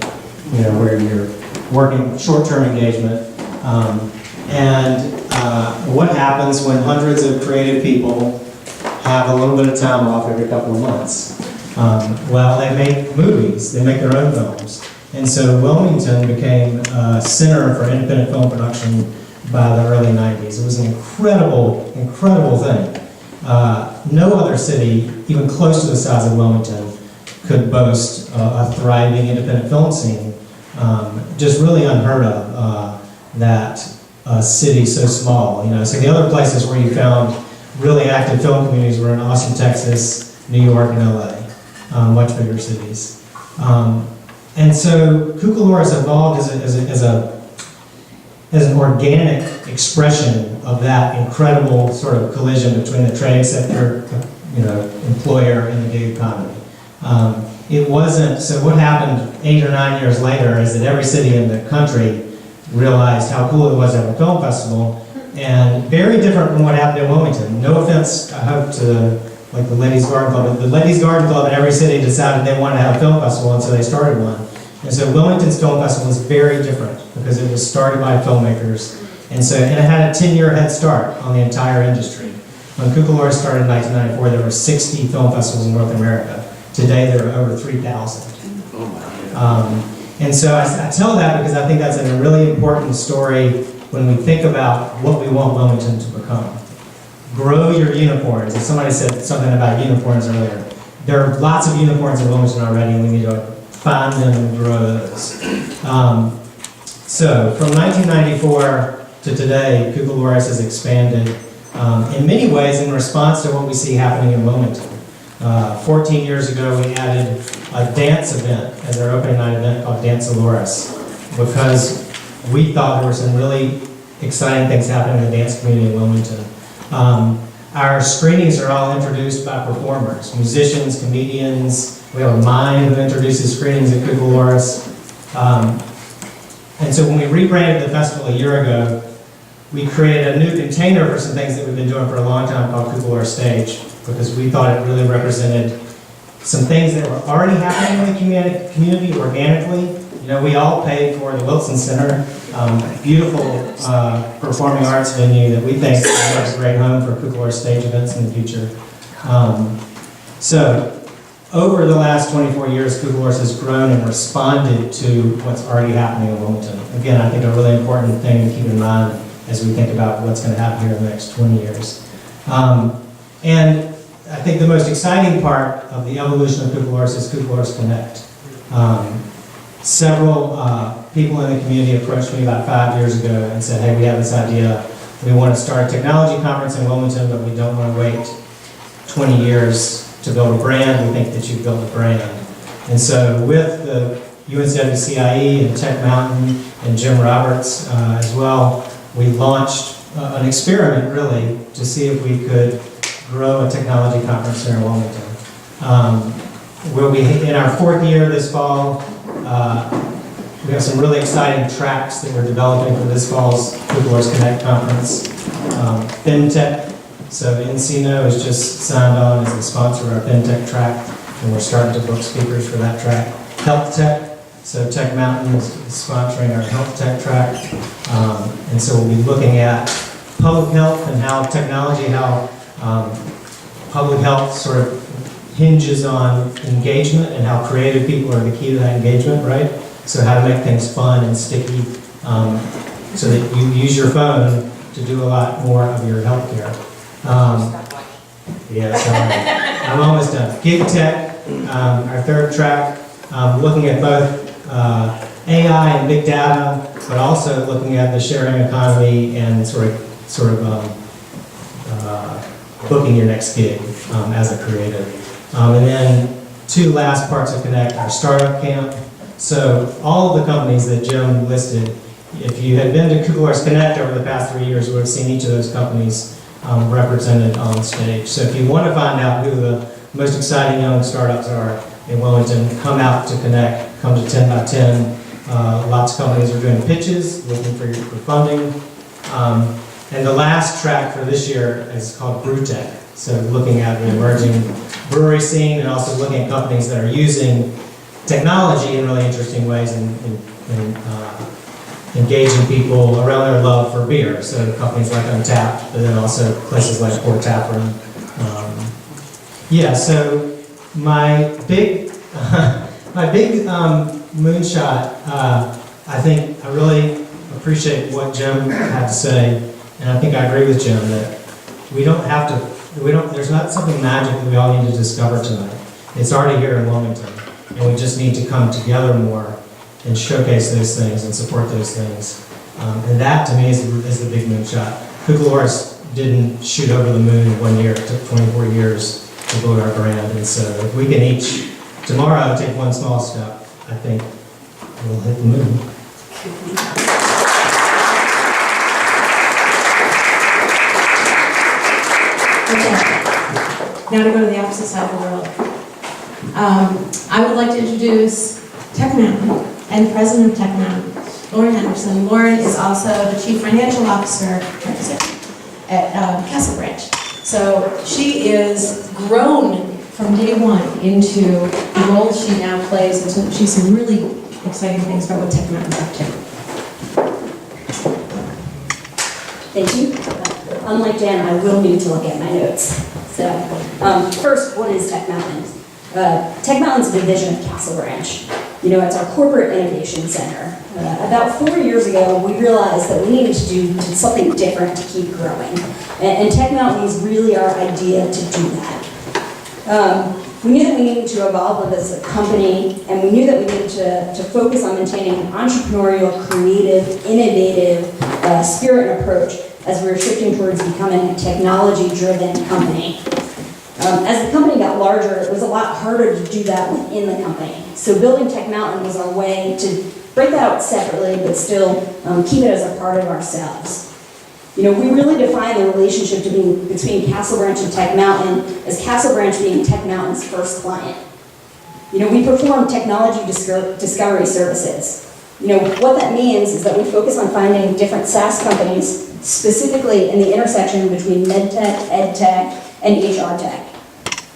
[SPEAKER 7] where you're working short-term engagement. What happens when hundreds of creative people have a little bit of time off every couple of months? They make movies, they make their own films. And so Wilmington became a center for independent film production by the early 90s. It was an incredible, incredible thing. No other city, even close to the size of Wilmington, could boast a thriving independent film scene. Just really unheard of that a city so small. So the other places where you found really active film communities were in Austin, Texas, New York, and LA, much bigger cities. And so Cucaloris evolved as an organic expression of that incredible sort of collision between the trade sector, employer, and the gig economy. So what happened 8 or 9 years later is that every city in the country realized how cool it was to have a film festival, and very different from what happened in Wilmington. No offense, I hope, to the Ladies Garden Club, but the Ladies Garden Club in every city decided they wanted to have a film festival, and so they started one. And so Wilmington's film festival is very different because it was started by filmmakers, and it had a 10-year head start on the entire industry. When Cucaloris started in 1994, there were 60 film festivals in North America. Today there are over 3,000. And so I tell that because I think that's a really important story when we think about what we want Wilmington to become. Grow your unicorns. And somebody said something about unicorns earlier. There are lots of unicorns in Wilmington already, and we need to find them and grow those. So from 1994 to today, Cucamonga has expanded in many ways in response to what we see happening in Wilmington. 14 years ago, we added a dance event as our opening night event called Dance-a-Loris, because we thought there were some really exciting things happening in the dance community in Wilmington. Our screenings are all introduced by performers, musicians, comedians. We have a mime who introduces screenings at Cucamonga. And so when we rebranded the festival a year ago, we created a new container for some things that we've been doing for a long time called Cucamonga Stage, because we thought it really represented some things that were already happening in the community organically. You know, we all paid for the Wilson Center, beautiful performing arts venue that we think is a great home for Cucamonga Stage events in the future. So over the last 24 years, Cucamonga has grown and responded to what's already happening in Wilmington. Again, I think a really important thing to keep in mind as we think about what's going to happen here in the next 20 years. And I think the most exciting part of the evolution of Cucamonga is Cucamonga Connect. Several people in the community approached me about 5 years ago and said, hey, we have this idea. We want to start a technology conference in Wilmington, but we don't want to wait 20 years to build a brand. We think that you've built a brand. And so with the UNCWCIE and Tech Mountain and Jim Roberts as well, we launched an experiment really to see if we could grow a technology conference here in Wilmington. We'll be in our 4th year this fall. We have some really exciting tracks that we're developing for this fall's Cucamonga Connect conference. FinTech. So Encino has just signed on as the sponsor of our FinTech track, and we're starting to book speakers for that track. Health Tech. So Tech Mountain is sponsoring our Health Tech track. And so we'll be looking at public health and how technology, how public health sort of hinges on engagement and how creative people are the key to that engagement, right? So how to make things fun and sticky so that you use your phone to do a lot more of your healthcare. Yeah, so I'm almost done. Gig Tech, our 3rd track, looking at both AI and big data, but also looking at the sharing economy and sort of booking your next gig as a creative. And then 2 last parts of Connect, our startup camp. So all of the companies that Jim listed, if you had been to Cucamonga Connect over the past 3 years, you would have seen each of those companies represented on stage. So if you want to find out who the most exciting young startups are in Wilmington, come out to Connect, come to 10 by 10. Lots of companies are doing pitches, looking for funding. And the last track for this year is called BrewTech. So looking at the emerging brewery scene and also looking at companies that are using technology in really interesting ways and engaging people around their love for beer. So companies like Untapped, but then also places like Port Taproom. Yeah, so my big moonshot, I think I really appreciate what Jim had to say, and I think I agree with Jim that there's not something magic that we all need to discover tonight. It's already here in Wilmington, and we just need to come together more and showcase those things and support those things. And that, to me, is the big moonshot. Cucamonga didn't shoot over the moon in 1 year. It took 24 years to build our brand. And so if we can each, tomorrow, take one small step, I think we'll hit the moon.
[SPEAKER 4] Okay. Now to go to the opposite side of the world. I would like to introduce Tech Mountain and President of Tech Mountain, Lauren Henderson. Lauren is also the Chief Financial Officer at Castle Branch. So she is grown from day one into the role she now plays, and so she's some really exciting things about what Tech Mountain's up to.
[SPEAKER 8] Thank you. Unlike Dan, I will need to look at my notes. So, first, what is Tech Mountain? Tech Mountain's a division of Castle Branch. It's our corporate innovation center. About 4 years ago, we realized that we needed to do something different to keep growing. And Tech Mountain was really our idea to do that. We knew that we needed to evolve as a company, and we knew that we needed to focus on maintaining an entrepreneurial, creative, innovative spirit and approach as we were shifting towards becoming a technology-driven company. As the company got larger, it was a lot harder to do that within the company. So building Tech Mountain was our way to break that out separately, but still keep it as a part of ourselves. We really define the relationship between Castle Branch and Tech Mountain as Castle Branch being Tech Mountain's first client. We perform technology discovery services. What that means is that we focus on finding different SaaS companies, specifically in the intersection between medtech, edtech, and HR tech.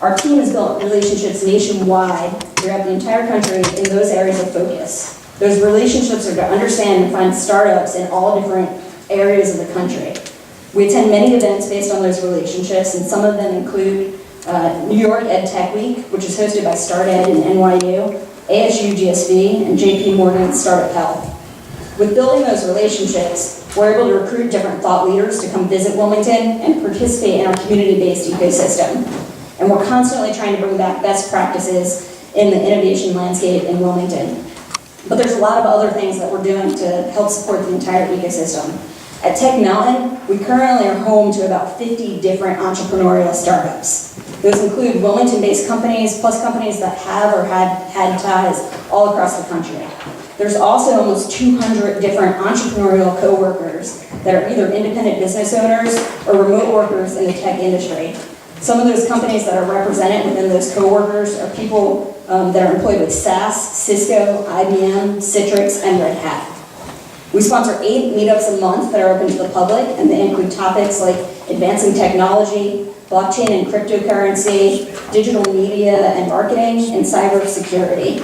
[SPEAKER 8] Our team has built relationships nationwide throughout the entire country in those areas of focus. Those relationships are to understand and find startups in all different areas of the country. We attend many events based on those relationships, and some of them include New York EdTech Week, which is hosted by StartEd and NYU, ASU GSV, and JP Morgan Startup Health. With building those relationships, we're able to recruit different thought leaders to come visit Wilmington and participate in our community-based ecosystem. And we're constantly trying to bring back best practices in the innovation landscape in Wilmington. But there's a lot of other things that we're doing to help support the entire ecosystem. At Tech Mountain, we currently are home to about 50 different entrepreneurial startups. Those include Wilmington-based companies, plus companies that have or had ties all across the country. There's also almost 200 different entrepreneurial co-workers that are either independent business owners or remote workers in the tech industry. Some of those companies that are represented within those co-workers are people that are employed with SAS, Cisco, IBM, Citrix, and Red Hat. We sponsor 8 meetups a month that are open to the public, and they include topics like advancing technology, blockchain and cryptocurrency, digital media and marketing, and cybersecurity.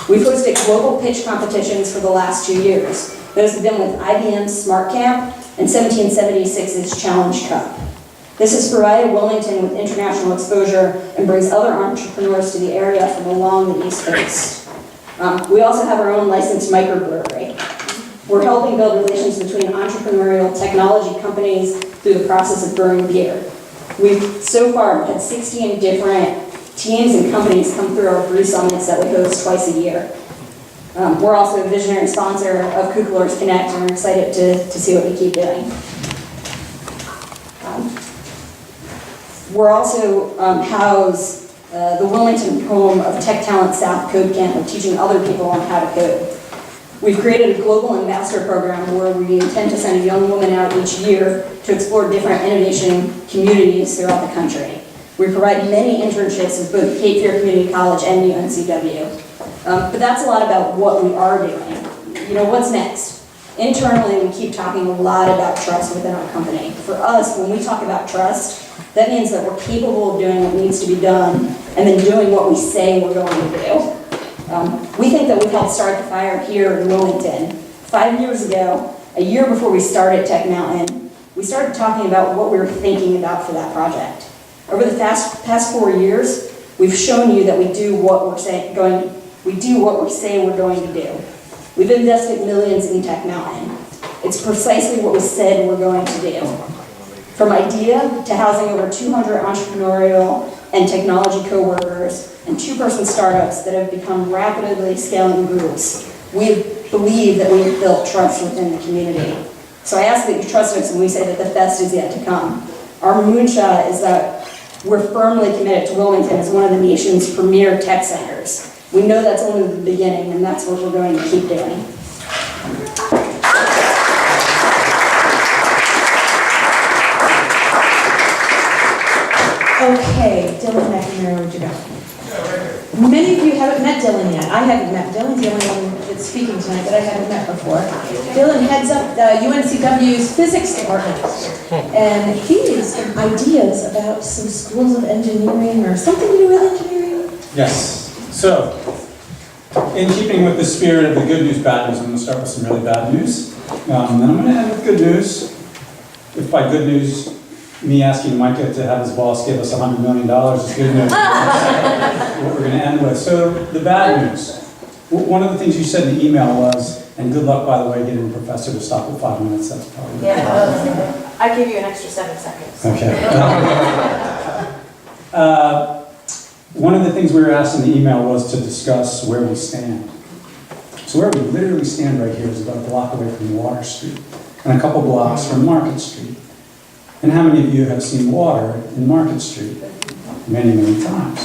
[SPEAKER 8] We've hosted global pitch competitions for the last 2 years. Those have been with IBM's Smart Camp and 1776's Challenge Cup. This has provided Wilmington with international exposure and brings other entrepreneurs to the area from along the East Coast. We also have our own licensed microbrewery. We're helping build relations between entrepreneurial technology companies through the process of brewing beer. We've so far had 16 different teams and companies come through our brew summits that we host twice a year. We're also a visionary sponsor of Kuklor's Connect, and we're excited to see what we keep doing. We're also house the Wilmington home of Tech Talent South Code Camp of teaching other people on how to code. We've created a global ambassador program where we intend to send a young woman out each year to explore different innovation communities throughout the country. We provide many internships with both Cape Fear Community College and UNCW. But that's a lot about what we are doing. What's next? Internally, we keep talking a lot about trust within our company. For us, when we talk about trust, that means that we're capable of doing what needs to be done and then doing what we say we're going to do. We think that we've helped start the fire here in Wilmington. 5 years ago, a year before we started Tech Mountain, we started talking about what we were thinking about for that project. Over the past 4 years, we've shown you that we do what we say we're going to do. We've invested millions in Tech Mountain. It's precisely what we said we're going to do. From idea to housing over 200 entrepreneurial and technology co-workers and 2-person startups that have become rapidly scaling groups, we believe that we've built trust within the community. So I ask that you trust us when we say that the best is yet to come. Our moonshot is that we're firmly committed to Wilmington as one of the nation's premier tech centers. We know that's only the beginning, and that's what we're going to keep doing.
[SPEAKER 4] Okay, Dylan McNamara, would you go? Many of you haven't met Dylan yet. I haven't met. Dylan's the only one that's speaking tonight that I haven't met before. Dylan heads up the UNCW's physics department. And he has some ideas about some schools of engineering or something to do with engineering.
[SPEAKER 9] Yes. So, in keeping with the spirit of the good news, bad news, I'm going to start with some really bad news. Then I'm going to end with good news. If by good news, me asking Micah to have his boss give us $100 million is good news. What we're going to end with. So, the bad news. One of the things you said in the email was, and good luck, by the way, getting the professor to stop at 5 minutes, that's probably.
[SPEAKER 10] Yeah, I give you an extra 7 seconds.
[SPEAKER 9] Okay. One of the things we were asked in the email was to discuss where we stand. So where we literally stand right here is about a block away from Water Street and a couple blocks from Market Street. And how many of you have seen water in Market Street? Many, many times.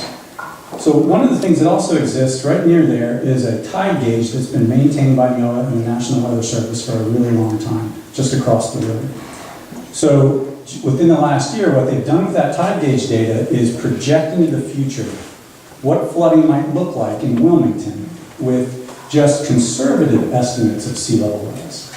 [SPEAKER 9] So one of the things that also exists right near there is a tide gauge that's been maintained by NOAA and the National Weather Service for a really long time, just across the river. So within the last year, what they've done with that tide gauge data is project into the future what flooding might look like in Wilmington with just conservative estimates of sea level rise.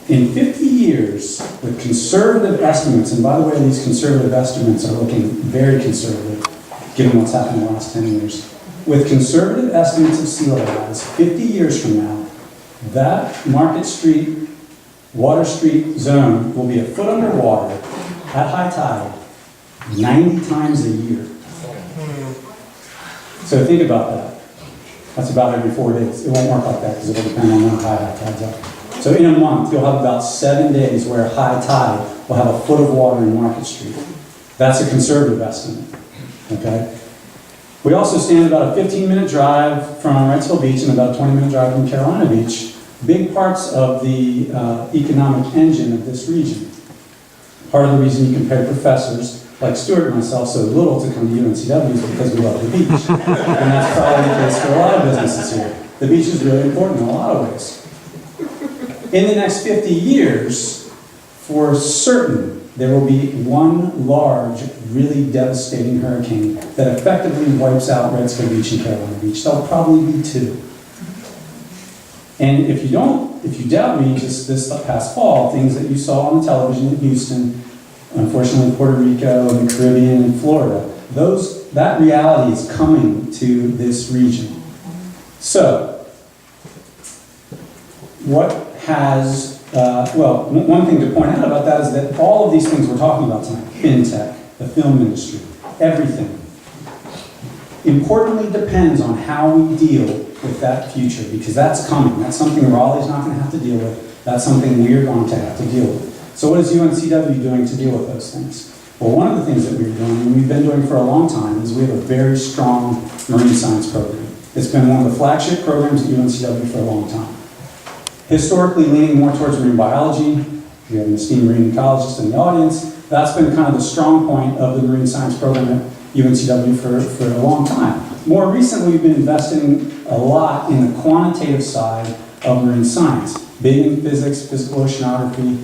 [SPEAKER 9] In 50 years, with conservative estimates, and by the way, these conservative estimates are looking very conservative, given what's happened in the last 10 years. With conservative estimates of sea level rise, 50 years from now, that Market Street, Water Street zone will be a foot underwater at high tide 90 times a year. So think about that. That's about every 4 days. It won't work like that because it will depend on how high tides are. So in a month, you'll have about 7 days where high tide will have a foot of water in Market Street. That's a conservative estimate. Okay? We also stand about a 15-minute drive from Wrightsville Beach and about a 20-minute drive from Carolina Beach, big parts of the economic engine of this region. Part of the reason you can pay professors like Stuart and myself so little to come to UNCW is because we love the beach. And that's probably the case for a lot of businesses here. The beach is really important in a lot of ways. In the next 50 years, for certain, there will be one large, really devastating hurricane that effectively wipes out Wrightsville Beach and Carolina Beach. There'll probably be 2. And if you doubt me, just this past fall, things that you saw on the television in Houston, unfortunately Puerto Rico and the Caribbean and Florida, that reality is coming to this region. So, what has, one thing to point out about that is that all of these things we're talking about tonight, fintech, the film industry, everything, importantly depends on how we deal with that future, because that's coming. That's something Raleigh's not going to have to deal with. That's something we're going to have to deal with. So what is UNCW doing to deal with those things? Well, one of the things that we're doing, and we've been doing for a long time, is we have a very strong marine science program. It's been one of the flagship programs at UNCW for a long time. Historically leaning more towards marine biology. We have an esteemed marine ecologist in the audience. That's been kind of the strong point of the marine science program at UNCW for a long time. More recently, we've been investing a lot in the quantitative side of marine science. Big in physics, physical oceanography,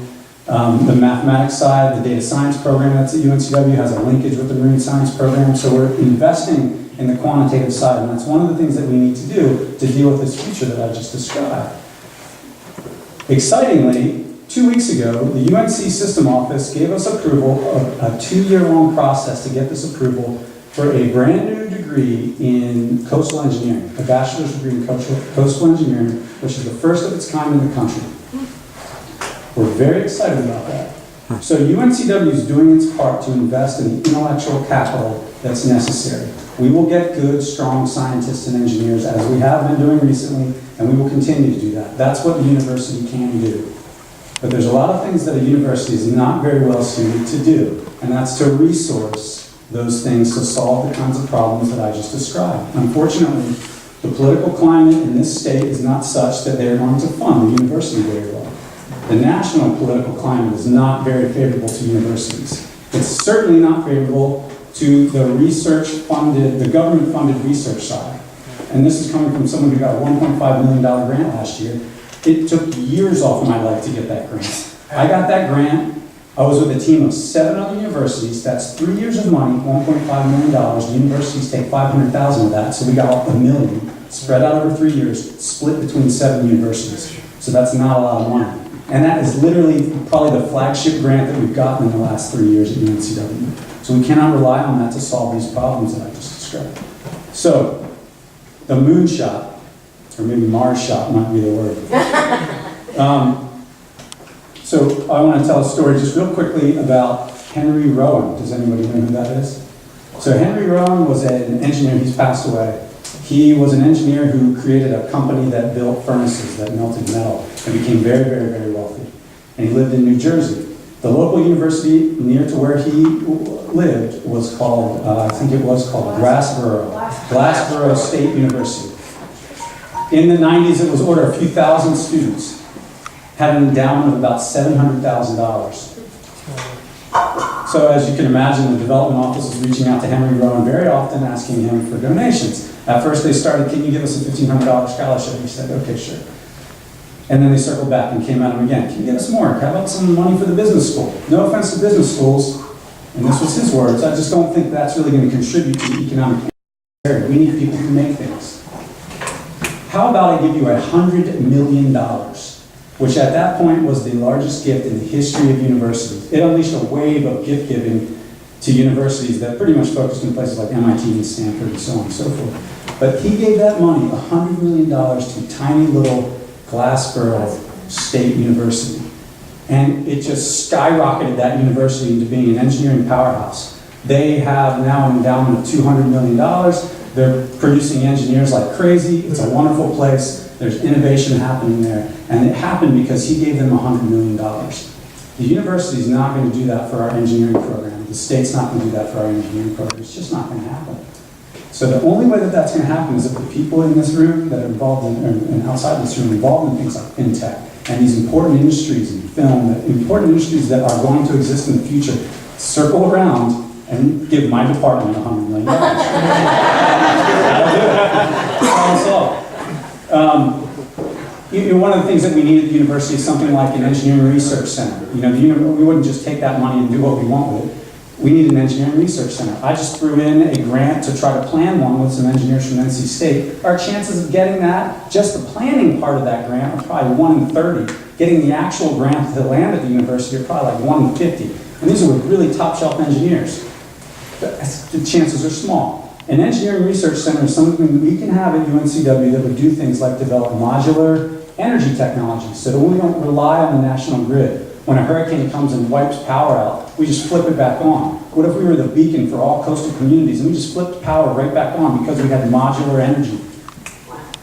[SPEAKER 9] the mathematics side, the data science program that's at UNCW has a linkage with the marine science program. So we're investing in the quantitative side, and that's one of the things that we need to do to deal with this future that I just described. Excitingly, 2 weeks ago, the UNC System Office gave us approval of a 2-year-long process to get this approval for a brand new degree in coastal engineering, a bachelor's degree in coastal engineering, which is the first of its kind in the country. We're very excited about that. So UNCW is doing its part to invest in the intellectual capital that's necessary. We will get good, strong scientists and engineers, as we have been doing recently, and we will continue to do that. That's what the university can do. But there's a lot of things that a university is not very well suited to do, and that's to resource those things to solve the kinds of problems that I just described. Unfortunately, the political climate in this state is not such that they're going to fund the university very well. The national political climate is not very favorable to universities. It's certainly not favorable to the research-funded, the government-funded research side. And this is coming from someone who got a $1.5 million grant last year. It took years off of my life to get that grant. I got that grant. I was with a team of 7 other universities. That's 3 years of money, $1.5 million. The universities take $500,000 of that, so we got $1 million spread out over 3 years, split between 7 universities. So that's not a lot of money. And that is literally probably the flagship grant that we've gotten in the last 3 years at UNCW. So we cannot rely on that to solve these problems that I just described. So, the Moonshot, or maybe Mars shot might be the word. So I want to tell a story just real quickly about Henry Rowan. Does anybody know who that is? So Henry Rowan was an engineer, he's passed away. He was an engineer who created a company that built furnaces that melted metal and became very, very, very wealthy. And he lived in New Jersey. The local university near to where he lived was called, I think it was called Glassboro State University. In the 90s, it was ordered a few thousand students, had an endowment of about $700,000. So as you can imagine, the development office was reaching out to Henry Rowan very often, asking him for donations. At first they started, can you give us a $1,500 scholarship? He said, okay, sure. And then they circled back and came at him again. Can you give us more? How about some money for the business school? No offense to business schools, and this was his words, I just don't think that's really going to contribute to the economic area. We need people who make things. How about I give you $100 million, which at that point was the largest gift in the history of universities. It unleashed a wave of gift giving to universities that pretty much focused in places like MIT and Stanford and so on and so forth. But he gave that money, $100 million, to tiny little Glassboro State University. And it just skyrocketed that university into being an engineering powerhouse. They have now an endowment of $200 million. They're producing engineers like crazy. It's a wonderful place. There's innovation happening there. And it happened because he gave them $100 million. The university is not going to do that for our engineering program. The state's not going to do that for our engineering program. It's just not going to happen. So the only way that that's going to happen is if the people in this room that are involved in, and outside this room, involved in things like fintech and these important industries in film, important industries that are going to exist in the future, circle around and give my department $100 million. That'll do it. Problem solved. One of the things that we need at the university is something like an engineering research center. We wouldn't just take that money and do what we want with it. We need an engineering research center. I just threw in a grant to try to plan one with some engineers from NC State. Our chances of getting that, just the planning part of that grant, are probably 1 in 30. Getting the actual grant to land at the university are probably like 1 in 50. And these are with really top-shelf engineers. The chances are small. An engineering research center is something that we can have at UNCW that would do things like develop modular energy technology so that we don't rely on the national grid. When a hurricane comes and wipes power out, we just flip it back on. What if we were the beacon for all coastal communities and we just flipped power right back on because we had modular energy?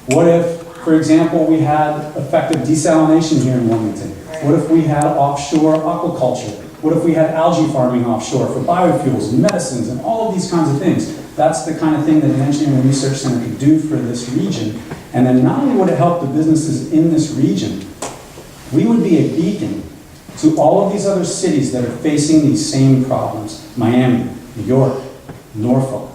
[SPEAKER 9] What if, for example, we had effective desalination here in Wilmington? What if we had offshore aquaculture? What if we had algae farming offshore for biofuels and medicines and all of these kinds of things? That's the kind of thing that an engineering research center could do for this region. And then not only would it help the businesses in this region, we would be a beacon to all of these other cities that are facing these same problems. Miami, New York, Norfolk.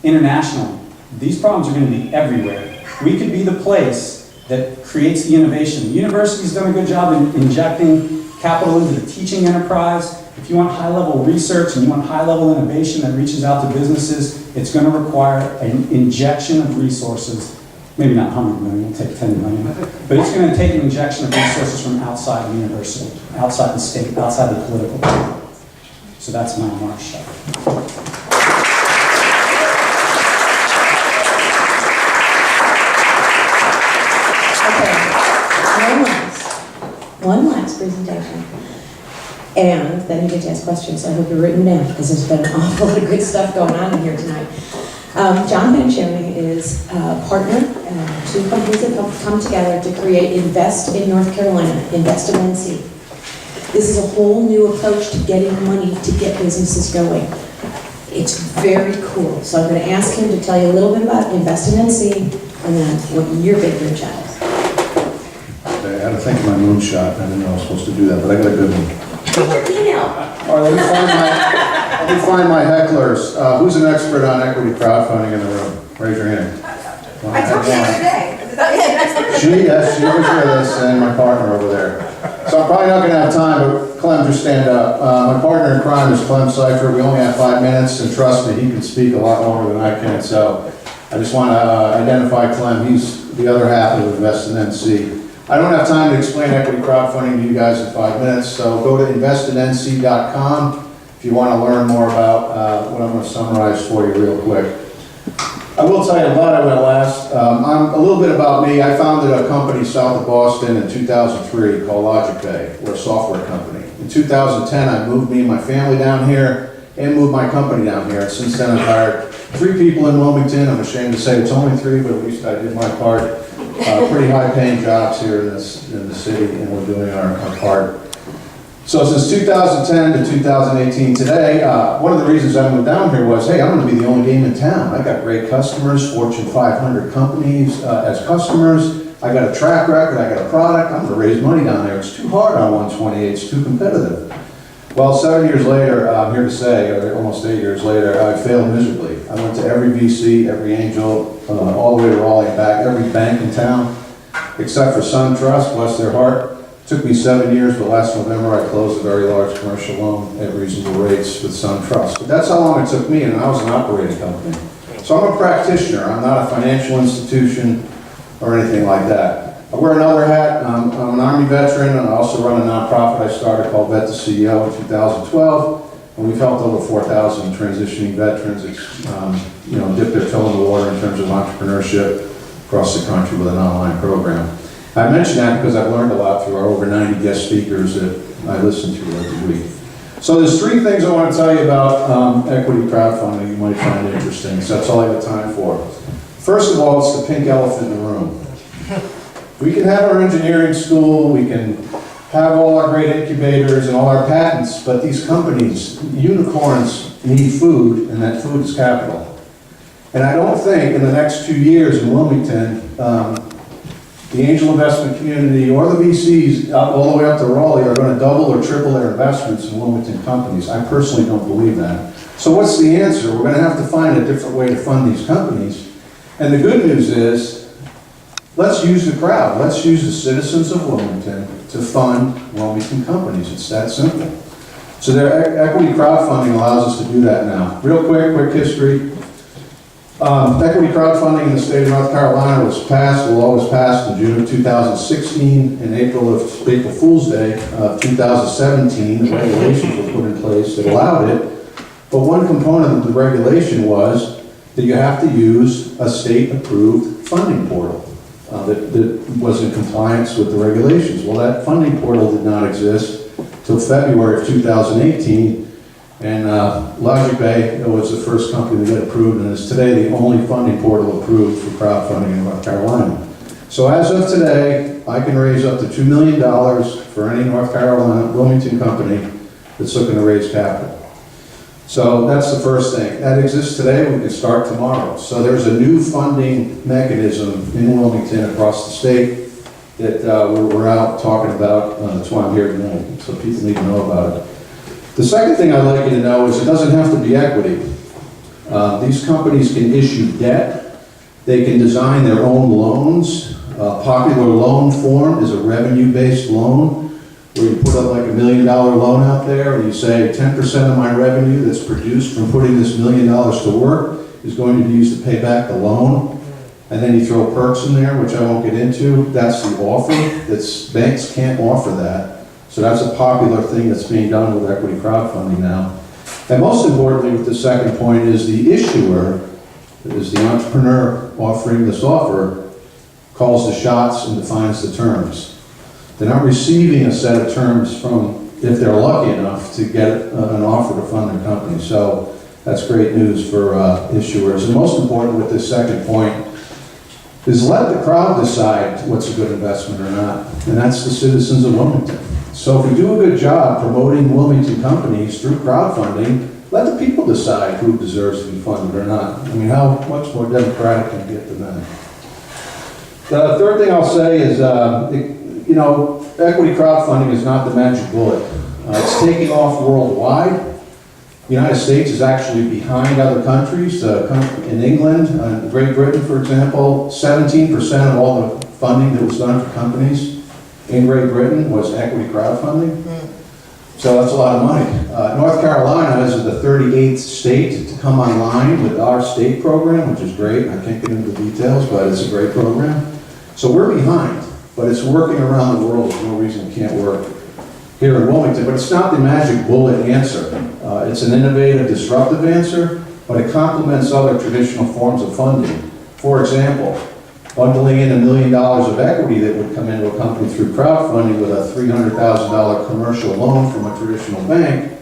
[SPEAKER 9] Internationally, these problems are going to be everywhere. We could be the place that creates the innovation. The university's done a good job in injecting capital into the teaching enterprise. If you want high-level research and you want high-level innovation that reaches out to businesses, it's going to require an injection of resources. Maybe not 100 million, it'll take 10 million. But it's going to take an injection of resources from outside the university, outside the state, outside the political party. So that's my March shot.
[SPEAKER 4] Okay, one last presentation. And then you get to ask questions. I hope you're written down because there's been an awful lot of good stuff going on in here tonight. John Panchoni is a partner. Two companies have come together to create Invest in North Carolina, Invest in NC. This is a whole new approach to getting money to get businesses going. It's very cool. So I'm going to ask him to tell you a little bit about Invest in NC and then what your big brainchild is.
[SPEAKER 11] I had to think of my moonshot. I didn't know I was supposed to do that, but I got a good one.
[SPEAKER 4] Take your email.
[SPEAKER 11] All right, let me find my hecklers. Who's an expert on equity crowdfunding in the room? Raise your hand.
[SPEAKER 10] I told you the other day. Is that the next
[SPEAKER 11] She was here with us, and my partner over there. So I'm probably not going to have time, but Clem, just stand up. My partner in crime is Clem Cipher. We only have 5 minutes, and trust me, he can speak a lot longer than I can. So I just want to identify Clem. He's the other half of Invest in NC. I don't have time to explain equity crowdfunding to you guys in 5 minutes, so go to investinnc.com if you want to learn more about what I'm going to summarize for you real quick. I will tell you, I'm glad I went last. A little bit about me. I founded a company south of Boston in 2003 called LogicPay. We're a software company. In 2010, I moved me and my family down here, and moved my company down here. And since then, I've hired 3 people in Wilmington. I'm ashamed to say it's only 3, but at least I did my part. Pretty high-paying jobs here in the city, and we're doing our part. So since 2010 to 2018 today, one of the reasons I moved down here was, hey, I'm going to be the only game in town. I got great customers, Fortune 500 companies as customers. I got a track record, I got a product. I'm going to raise money down there. It's too hard on 128, it's too competitive. Well, 7 years later, I'm here to say, or almost 8 years later, I failed miserably. I went to every VC, every angel, all the way to Raleigh and back, every bank in town, except for SunTrust, bless their heart. It took me 7 years, but last November I closed a very large commercial loan at reasonable rates with SunTrust. But that's how long it took me, and I was an operating company. So I'm a practitioner. I'm not a financial institution or anything like that. I wear another hat. I'm an Army veteran, and I also run a nonprofit I started called Vet the CEO in 2012, and we've helped over 4,000 transitioning veterans, dip their toe in the water in terms of entrepreneurship across the country with an online program. I mention that because I've learned a lot through our over 90 guest speakers that I listen to every week. So there's 3 things I want to tell you about equity crowdfunding you might find interesting, so that's all I have time for. First of all, it's the pink elephant in the room. We can have our engineering school, we can have all our great incubators and all our patents, but these companies, unicorns, need food, and that food is capital. And I don't think in the next 2 years in Wilmington, the angel investment community or the VCs all the way up to Raleigh are going to double or triple their investments in Wilmington companies. I personally don't believe that. So what's the answer? We're going to have to find a different way to fund these companies. And the good news is, let's use the crowd. Let's use the citizens of Wilmington to fund Wilmington companies. It's that simple. So their equity crowdfunding allows us to do that now. Real quick history. Equity crowdfunding in the state of North Carolina was passed, the law was passed in June of 2016. In April Fool's Day of 2017, the regulations were put in place that allowed it. But one component of the regulation was that you have to use a state-approved funding portal that was in compliance with the regulations. Well, that funding portal did not exist till February of 2018. And Logic Bay was the first company to get approved, and is today the only funding portal approved for crowdfunding in North Carolina. So as of today, I can raise up to $2 million for any North Carolina Wilmington company that's looking to raise capital. So that's the first thing. That exists today, we can start tomorrow. So there's a new funding mechanism in Wilmington across the state that we're out talking about. That's why I'm here tonight, so people need to know about it. The second thing I'd like you to know is it doesn't have to be equity. These companies can issue debt. They can design their own loans. A popular loan form is a revenue-based loan where you put up like $1 million loan out there and you say 10% of my revenue that's produced from putting this $1 million to work is going to be used to pay back the loan. And then you throw perks in there, which I won't get into. That's the offer. Banks can't offer that. So that's a popular thing that's being done with equity crowdfunding now. And most importantly, with the second point, is the issuer, is the entrepreneur offering this offer, calls the shots and defines the terms. They're not receiving a set of terms from, if they're lucky enough to get an offer to fund their company. So that's great news for issuers. And most important with this second point is let the crowd decide what's a good investment or not. And that's the citizens of Wilmington. So if we do a good job promoting Wilmington companies through crowdfunding, let the people decide who deserves to be funded or not. I mean, how much more democratic can you get than that? The third thing I'll say is, equity crowdfunding is not the magic bullet. It's taking off worldwide. The United States is actually behind other countries. In England, Great Britain, for example, 17% of all the funding that was done for companies in Great Britain was equity crowdfunding. So that's a lot of money. North Carolina is the 38th state to come online with our state program, which is great. I can't get into the details, but it's a great program. So we're behind, but it's working around the world. There's no reason it can't work here in Wilmington. But it's not the magic bullet answer. It's an innovative, disruptive answer, but it complements other traditional forms of funding. For example, bundling in $1 million of equity that would come into a company through crowdfunding with a $300,000 commercial loan from a traditional bank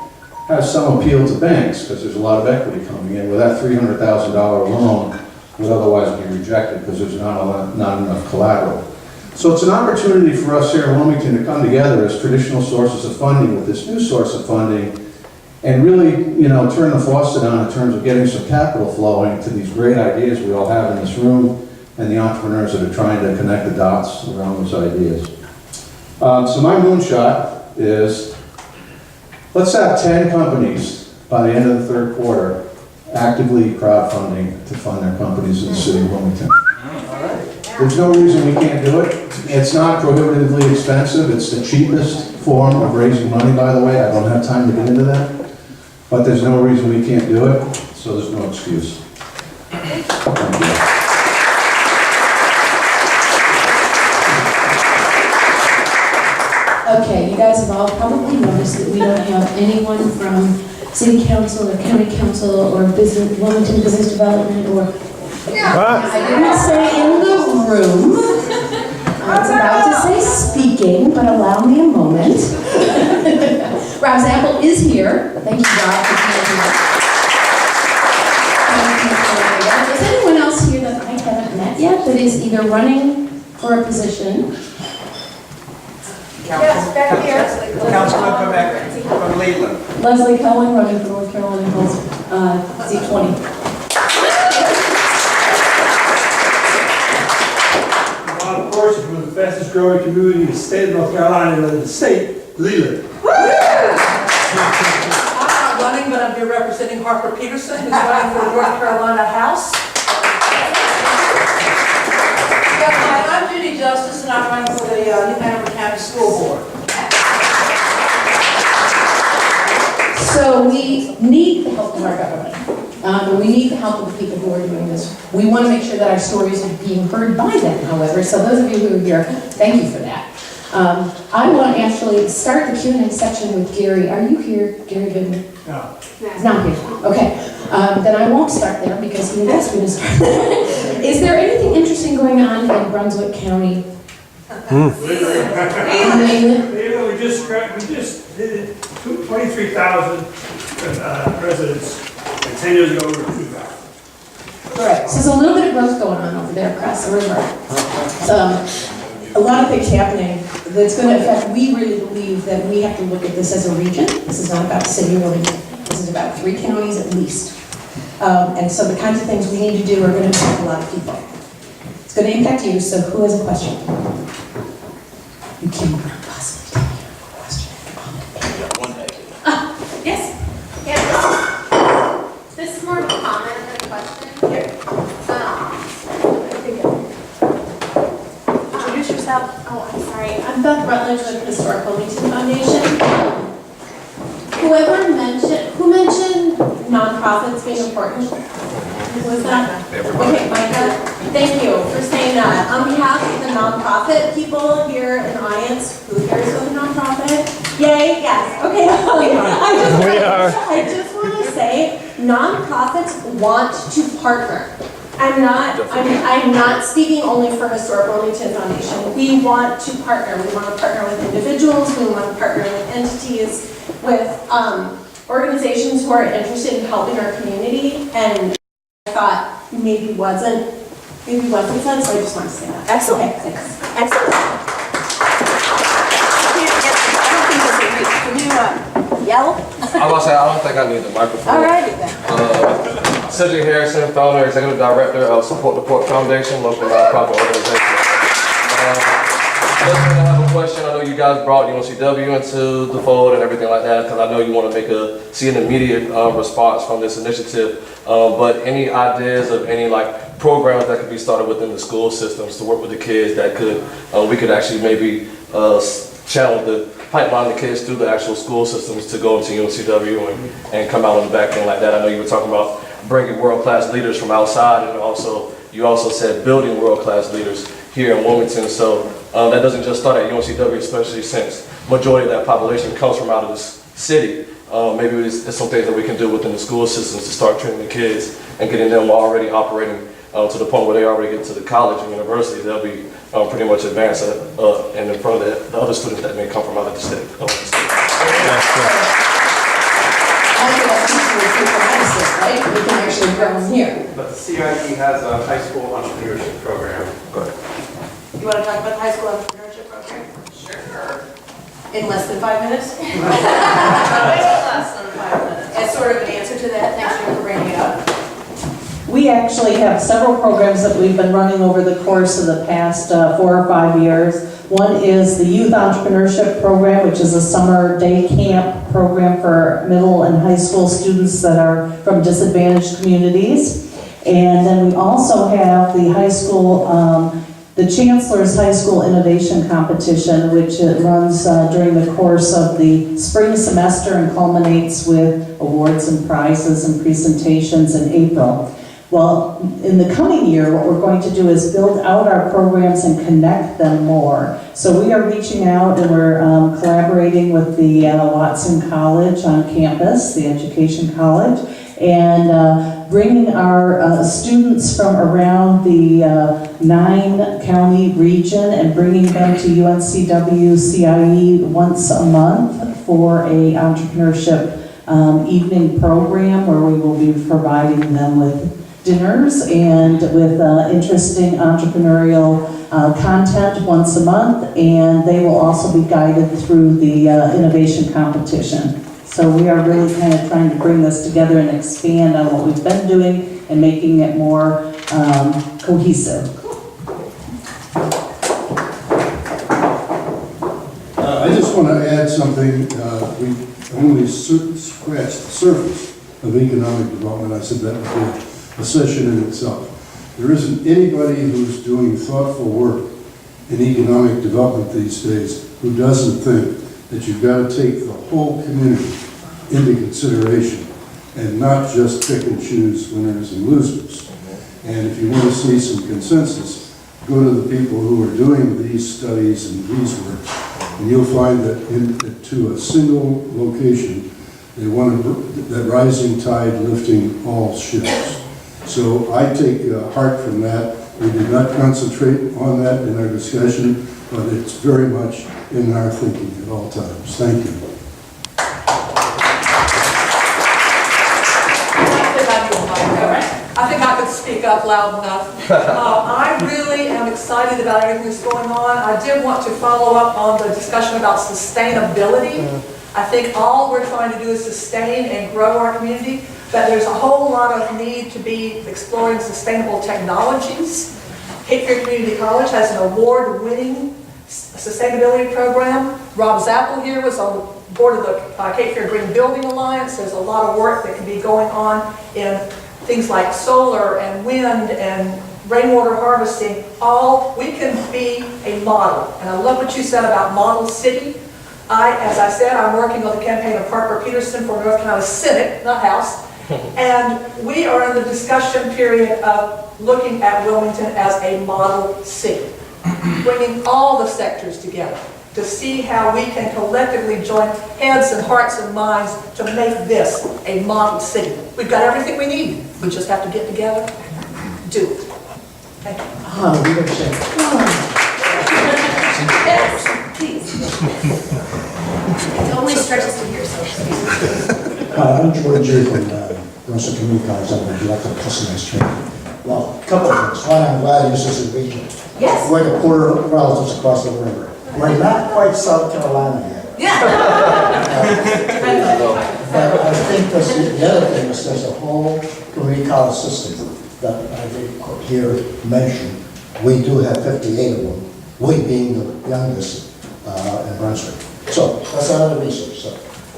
[SPEAKER 11] has some appeal to banks, because there's a lot of equity coming in, where that $300,000 loan would otherwise be rejected, because there's not enough collateral. So it's an opportunity for us here in Wilmington to come together as traditional sources of funding with this new source of funding, and really, turn the faucet on in terms of getting some capital flowing to these great ideas we all have in this room, and the entrepreneurs that are trying to connect the dots around those ideas. So my moonshot is, let's have 10 companies by the end of the third quarter actively crowdfunding to fund their companies in the city of Wilmington. There's no reason we can't do it. It's not prohibitively expensive. It's the cheapest form of raising money, by the way. I don't have time to get into that. But there's no reason we can't do it, so there's no excuse. Thank you.
[SPEAKER 4] Okay, you guys have all probably noticed that we don't have anyone from city council or county council or Wilmington Business Development or, I didn't say in the room. I was about to say speaking, but allow me a moment. Rob Zapple is here. Thank you, Rob, for coming. Is anyone else here that I haven't met yet that is either running for a position?
[SPEAKER 10] Yes, back here.
[SPEAKER 12] Councilman Quebec from Leland.
[SPEAKER 4] Leslie Cohen, running for North Carolina Hills, seat 20.
[SPEAKER 12] Of course, it's one of the fastest growing community in the state of North Carolina and in the state, Leland.
[SPEAKER 10] I'm not running, but I'm here representing Harper Peterson, who's running for the North Carolina House. Hi, I'm Judy Justice, and I'm running for the New Hanover County School Board.
[SPEAKER 4] So we need the help of our government. We need the help of the people who are doing this. We want to make sure that our stories are being heard by them, however. So those of you who are here, thank you for that. I want to actually start the Q&A section with Gary. Are you here, Gary Goodman?
[SPEAKER 12] No.
[SPEAKER 4] He's not here. Okay. Then I won't start there because he asked me to start there. Is there anything interesting going on in Brunswick County?
[SPEAKER 12] We just did 23,000 residents, and 10 years ago we were 2,000.
[SPEAKER 4] Correct. So there's a little bit of growth going on over there across the river. A lot of things happening that's going to affect, we really believe that we have to look at this as a region. This is not about the city of Wilmington. This is about 3 counties at least. And so the kinds of things we need to do are going to impact a lot of people. It's going to impact you, so who has a question? You can't possibly tell me you have a question.
[SPEAKER 2] One back here.
[SPEAKER 4] Yes?
[SPEAKER 13] Yeah, this is more of a comment than a question.
[SPEAKER 10] Introduce yourself.
[SPEAKER 13] Oh, I'm sorry. I'm Beth Rutledge with the Historic Wilmington Foundation. Who mentioned nonprofits being important? Who was that? Okay, Micah. Thank you for saying that. On behalf of the nonprofit people here in the audience, who here is with a nonprofit? Yay, yes. Okay. I just want to say, nonprofits want to partner. I'm not speaking only for Historic Wilmington Foundation. We want to partner. We want to partner with individuals. We want to partner with entities, with organizations who are interested in helping our community. And I thought maybe wasn't said, so I just want to say that.
[SPEAKER 10] Excellent.
[SPEAKER 13] Okay, thanks.
[SPEAKER 10] Excellent. Can you yell?
[SPEAKER 14] I was say, I don't think I need the microphone.
[SPEAKER 10] All righty then.
[SPEAKER 14] Cedric Harrison, founder, executive director of Support the Port Foundation, local nonprofit organization. Just want to have a question. I know you guys brought UNCW into the fold and everything like that, because I know you want to see an immediate response from this initiative. But any ideas of any programs that could be started within the school systems to work with the kids that we could actually maybe channel the pipeline the kids through the actual school systems to go into UNCW and come out on the back end like that. I know you were talking about bringing world-class leaders from outside, and you also said building world-class leaders here in Wilmington. So that doesn't just start at UNCW, especially since majority of that population comes from out of this city. Maybe it's some things that we can do within the school systems to start training the kids and getting them already operating to the point where they already get to the college and university. They'll be pretty much advanced and in front of the other students that may come from out of the state.
[SPEAKER 4] actually supervise this, right? We can actually grow them here.
[SPEAKER 15] But the CIE has a high school entrepreneurship program.
[SPEAKER 10] You want to talk about the high school entrepreneurship program?
[SPEAKER 15] Sure.
[SPEAKER 10] In less than 5 minutes?
[SPEAKER 13] Less than 5 minutes.
[SPEAKER 10] As sort of an answer to that, thanks Jim for bringing it up.
[SPEAKER 6] We actually have several programs that we've been running over the course of the past 4 or 5 years. One is the Youth Entrepreneurship Program, which is a summer day camp program for middle and high school students that are from disadvantaged communities. And then we also have the high school, the Chancellor's High School Innovation Competition, which runs during the course of the spring semester and culminates with awards and prizes and presentations in April. Well, in the coming year, what we're going to do is build out our programs and connect them more. So we are reaching out and we're collaborating with the Watson College on campus, the Education College, and bringing our students from around the 9-county region and bringing them to UNCW CIE once a month for a entrepreneurship evening program where we will be providing them with dinners and with interesting entrepreneurial content once a month, and they will also be guided through the innovation competition. So we are really kind of trying to bring this together and expand on what we've been doing and making it more cohesive.
[SPEAKER 3] I just want to add something. We only scratched the surface of economic development. I said that would be a session in itself. There isn't anybody who's doing thoughtful work in economic development these days who doesn't think that you've got to take the whole community into consideration and not just pick and choose winners and losers. And if you want to see some consensus, go to the people who are doing these studies and these work, and you'll find that to a single location, they want that rising tide lifting all ships. So I take heart from that. We did not concentrate on that in our discussion, but it's very much in our thinking at all times. Thank you.
[SPEAKER 10] I think I could speak up loud enough. I really am excited about everything that's going on. I did want to follow up on the discussion about sustainability. I think all we're trying to do is sustain and grow our community, but there's a whole lot of need to be exploring sustainable technologies. Cape Fear Community College has an award-winning sustainability program. Rob Zappel here was on the board of the Cape Fear Green Building Alliance. There's a lot of work that can be going on in things like solar and wind and rainwater harvesting. We can be a model. And I love what you said about model city. As I said, I'm working on the campaign of Harper Peterson for North Carolina Senate, not House. And we are in the discussion period of looking at Wilmington as a model city, bringing all the sectors together to see how we can collectively join heads and hearts and minds to make this a model city. We've got everything we need. We just have to get together and do it. Thank you.
[SPEAKER 13] Yes, please. It only stretches to here, so.
[SPEAKER 16] I'm George J. from Renaissance Community College. I'm the director of customized training. Well, a couple of things. One, I'm glad you said the region.
[SPEAKER 13] Yes.
[SPEAKER 16] We're the poor relatives across the river. We're not quite South Carolina yet.
[SPEAKER 13] Yeah.
[SPEAKER 16] But I think the other thing is there's a whole community college system that I did hear mentioned. We do have 58 of them, we being the youngest in Brunswick. So that's another resource. So,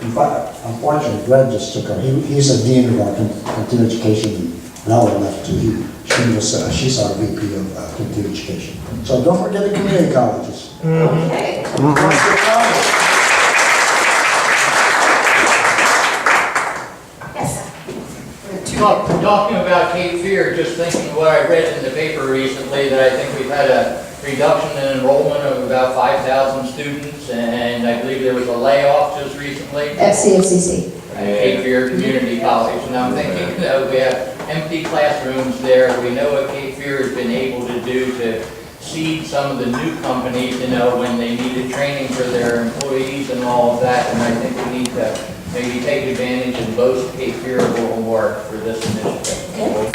[SPEAKER 16] in fact, unfortunately, Greg just took her. He's a dean of our continuing education, and now we're left to she's our VP of continuing education. So don't forget the community colleges.
[SPEAKER 13] Okay.
[SPEAKER 17] Talking about Cape Fear, just thinking of what I read in the paper recently, that I think we've had a reduction in enrollment of about 5,000 students, and I believe there was a layoff just recently.
[SPEAKER 8] At CFCC.
[SPEAKER 17] At Cape Fear Community College, and I'm thinking that we have empty classrooms there. We know what Cape Fear has been able to do to seed some of the new companies, when they needed training for their employees and all of that, and I think we need to maybe take advantage and both Cape Fear will work for this initiative.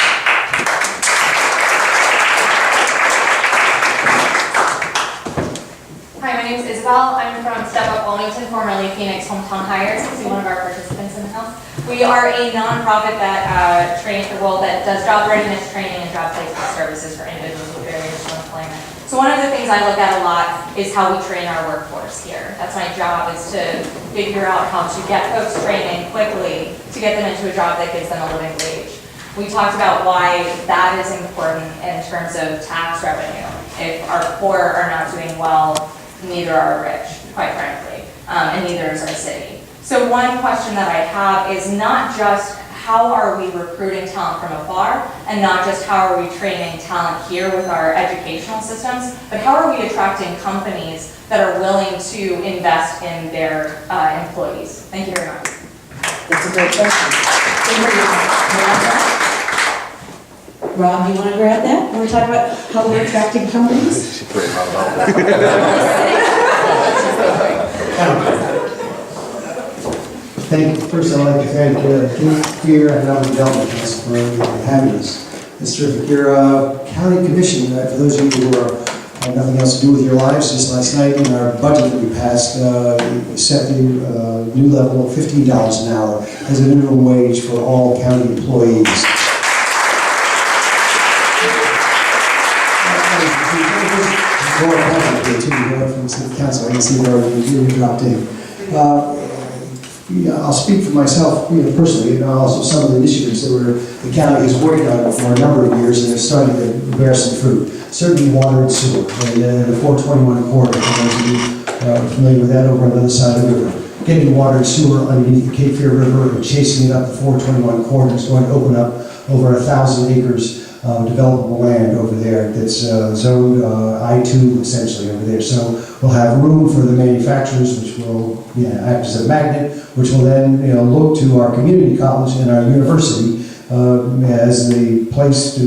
[SPEAKER 18] Hi, my name is Isabel. I'm from Step Up Wilmington, formerly Phoenix Hometown Hires. This is one of our participants in the house. We are a nonprofit that that does job readiness training and job placement services for individuals with barriers to employment. So one of the things I look at a lot is how we train our workforce here. That's my job, is to figure out how to get folks training quickly to get them into a job that gives them a living wage. We talked about why that is important in terms of tax revenue. If our poor are not doing well, neither are rich, quite frankly, and neither is our city. So one question that I have is not just how are we recruiting talent from afar, and not just how are we training talent here with our educational systems, but how are we attracting companies that are willing to invest in their employees? Thank you very much.
[SPEAKER 6] That's a great question. Rob, you want to grab that? Want to talk about how we're attracting companies?
[SPEAKER 19] Thank you. First, I'd like to thank Cape Fear and Economic Development Council for having us. It's terrific. Your county commission, for those of you who have nothing else to do with your lives, just last night in our budget that we passed, set the new level of $15 an hour as a minimum wage for all county employees. From City Council, I can see where you dropped in. I'll speak for myself personally, and also some of the initiatives that the county has worked on for a number of years and they're starting to bear some fruit. Certainly water and sewer, and the 421 corridor, for those of you are familiar with that, over on the other side of the river. Getting water and sewer underneath the Cape Fear River and chasing it up the 421 corridor is going to open up over 1,000 acres developable land over there that's zoned I-2 essentially over there. So we'll have room for the manufacturers, which will act as a magnet, which will then look to our community college and our university as the place to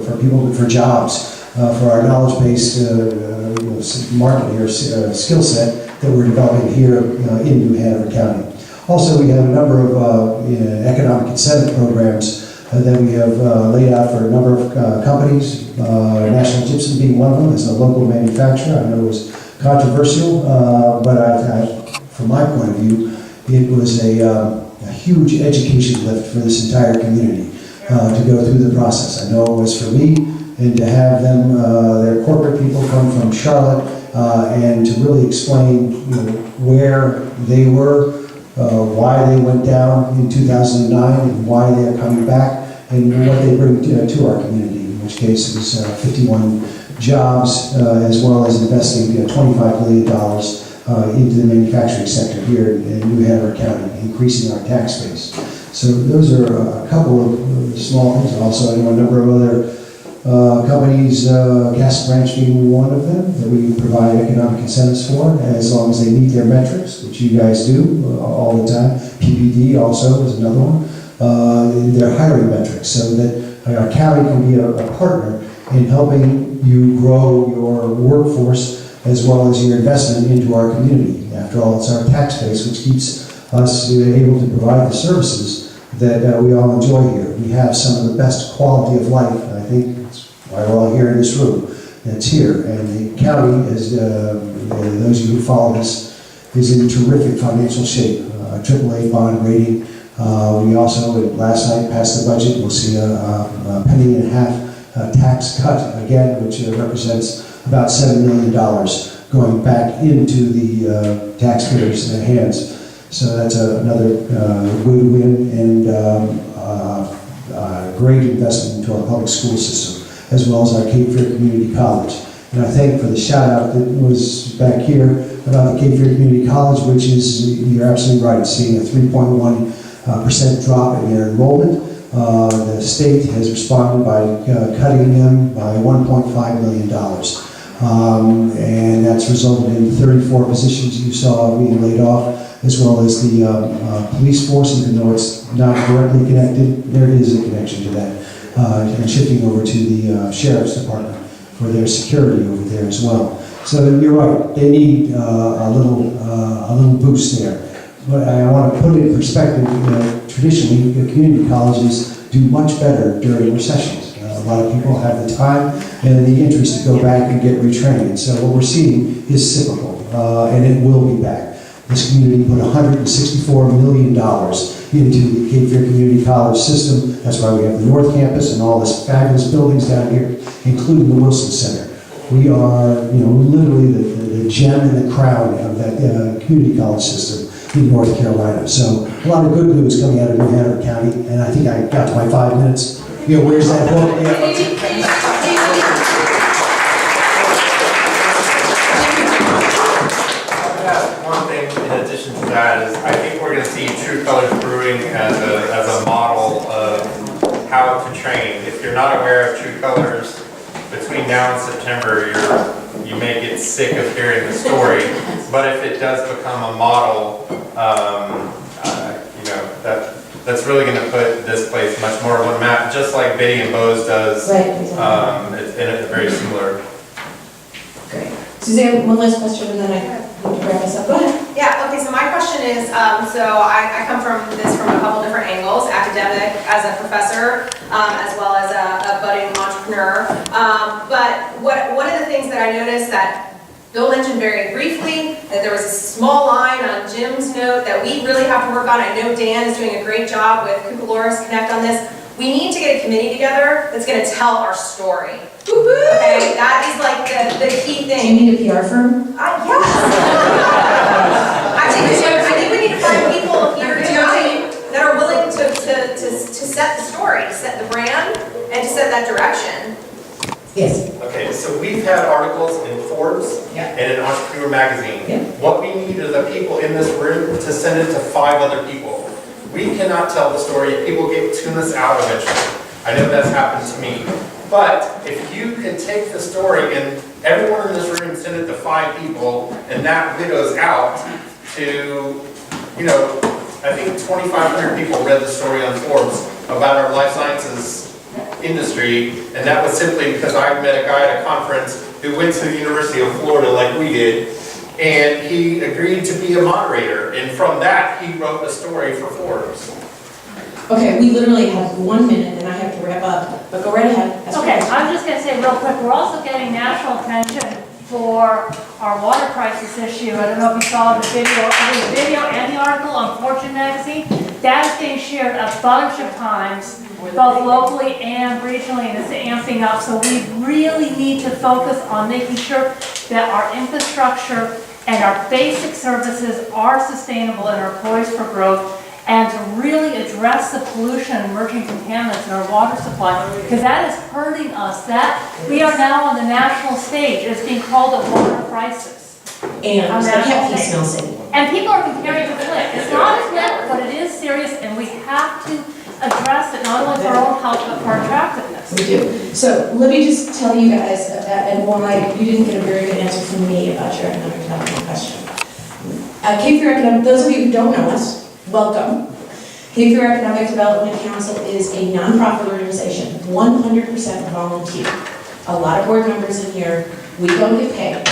[SPEAKER 19] for people for jobs for our knowledge-based market here skill set that we're developing here in New Hanover County. Also, we have a number of economic incentive programs that we have laid out for a number of companies, National Gypsum being one of them. It's a local manufacturer. I know it was controversial, but from my point of view, it was a huge education lift for this entire community to go through the process. I know it was for me, and to have them, their corporate people come from Charlotte, and to really explain where they were, why they went down in 2009 and why they are coming back and what they bring to our community, in which case it was 51 jobs as well as investing $25 million into the manufacturing sector here in New Hanover County, increasing our tax base. So those are a couple of small things. Also, I know a number of other companies, Gas Branch being one of them, that we provide economic incentives for, as long as they meet their metrics, which you guys do all the time. PPD also is another one. Their hiring metrics, so that our county can be a partner in helping you grow your workforce as well as your investment into our community. After all, it's our tax base which keeps us able to provide the services that we all enjoy here. We have some of the best quality of life, and I think that's why we're all here in this room. It's here, and the county, as those of you who follow this, is in terrific financial shape. AAA bond rating. We also, last night, passed the budget. We'll see a penny and a half tax cut again, which represents about $7 million going back into the taxpayers' hands. So that's another good win and great investment into our public school system, as well as our Cape Fear Community College. And I thank for the shout out that was back here about the Cape Fear Community College, which is, you're absolutely right, seeing a 3.1% drop in their enrollment. The state has responded by cutting them by $1.5 million. And that's resulted in 34 positions you saw being laid off, as well as the police force, even though it's not directly connected, there is a connection to that. And shifting over to the sheriff's department for their security over there as well. So you're right, they need a little boost there. But I want to put it in perspective, traditionally, the community colleges do much better during recessions. A lot of people have the time and the interest to go back and get retrained. So what we're seeing is cyclical, and it will be back. This community put $164 million into the Cape Fear Community College system. That's why we have the North Campus and all this fabulous buildings down here, including the Wilson Center. We are, literally the gem and the crown of that community college system in North Carolina. So a lot of good news coming out of New Hanover County, and I think I got to my 5 minutes. Where's that book?
[SPEAKER 15] One thing in addition to that is I think we're going to see True Colors Brewing as a model of how to train. If you're not aware of True Colors, between now and September, you may get sick of hearing the story. But if it does become a model, that's really going to put this place much more on the map, just like Biddy and Bose does.
[SPEAKER 4] Right, exactly.
[SPEAKER 15] It's very similar.
[SPEAKER 4] Great. Suzanne, one last question and then I need to wrap this up. Go ahead.
[SPEAKER 20] Yeah, okay, so my question is, so I come from this from a couple different angles, academic, as a professor, as well as a budding entrepreneur. But one of the things that I noticed that Bill mentioned very briefly, that there was a small line on Jim's note that we really have to work on. I know Dan is doing a great job with Cucaloris Connect on this. We need to get a committee together that's going to tell our story. Okay, that is like the key thing.
[SPEAKER 4] Do you need a PR firm?
[SPEAKER 20] Yes. I think we need to find people here tonight that are willing to set the story, to set the brand, and to set that direction.
[SPEAKER 4] Yes.
[SPEAKER 15] Okay, so we've had articles in Forbes and in Entrepreneur Magazine. What we need are the people in this room to send it to 5 other people. We cannot tell the story. People tune us out eventually. I know that's happened to me. But if you can take the story and everyone in this room send it to 5 people, and that widows out to, I think 2,500 people read the story on Forbes about our life sciences industry, and that was simply because I met a guy at a conference who went to the University of Florida like we did, and he agreed to be a moderator, and from that he wrote a story for Forbes.
[SPEAKER 4] Okay, we literally have 1 minute and I have to wrap up, but go right ahead.
[SPEAKER 21] Okay, I'm just going to say real quick, we're also getting national attention for our water crisis issue. I don't know if you saw the video and the article on Fortune magazine. That is being shared a bunch of times, both locally and regionally, and it's amping up. So we really need to focus on making sure that our infrastructure and our basic services are sustainable and are poised for growth, and to really address the pollution and emerging contaminants in our water supply, because that is hurting us. That we are now on the national stage. It's being called a water crisis.
[SPEAKER 4] And I can't piecemeal city.
[SPEAKER 21] And people are comparing it to Flint. It's not a Flint, but it is serious, and we have to address it not only for our own health, but for our attractiveness.
[SPEAKER 4] We do. So let me just tell you guys about, and why you didn't get a very good answer from me about your economic development question. Cape Fear Economic, those of you who don't know us, welcome. Cape Fear Economic Development Council is a nonprofit organization, 100% volunteer. A lot of board members in here, we don't get paid.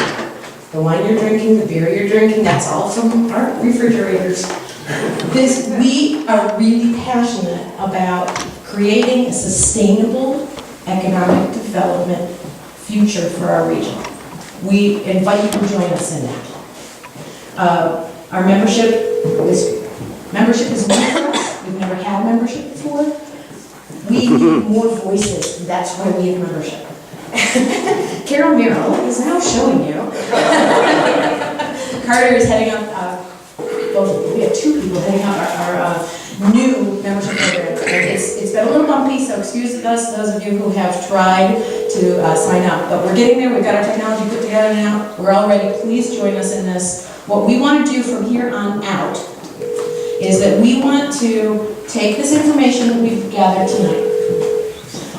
[SPEAKER 4] The wine you're drinking, the beer you're drinking, that's all from our refrigerators. We are really passionate about creating a sustainable economic development future for our region. We invite you to join us in that. Our membership is new for us. We've never had membership before. We need more voices. That's why we have membership. Carol Merrill is now showing you. Carter is heading up, we have 2 people heading up our new membership program. And it's been a little bumpy, so excuse us, those of you who have tried to sign up. But we're getting there. We've got our technology put together now. We're all ready. Please join us in this. What we want to do from here on out is that we want to take this information that we've gathered tonight.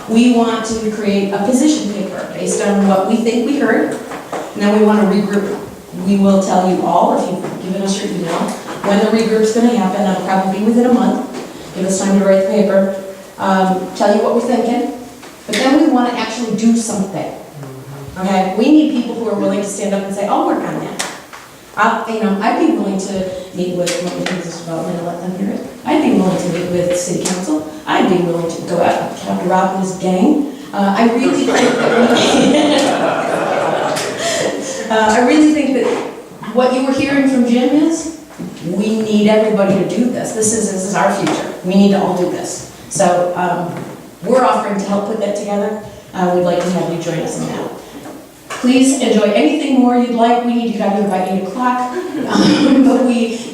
[SPEAKER 4] We want to create a position paper based on what we think we heard, and then we want to regroup. We will tell you all, if you've given us your email, when the regroup's going to happen. That'll probably be within a month. Give us time to write the paper, tell you what we're thinking, but then we want to actually do something. Okay? We need people who are willing to stand up and say, I'll work on that. I'd be willing to meet with Wilmington Business Development and let them hear it. I'd be willing to meet with City Council. I'd be willing to go out and talk to Rob and his gang. I really think that what you were hearing from Jim is, we need everybody to do this. This is our future. We need to all do this. So we're offering to help put that together. We'd like to have you join us in that. Please enjoy anything more you'd like. We need to get out here by 8 o'clock. But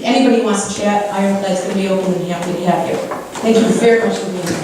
[SPEAKER 4] anybody who wants to chat, that's going to be open and happy to have you. Thank you very much for being here.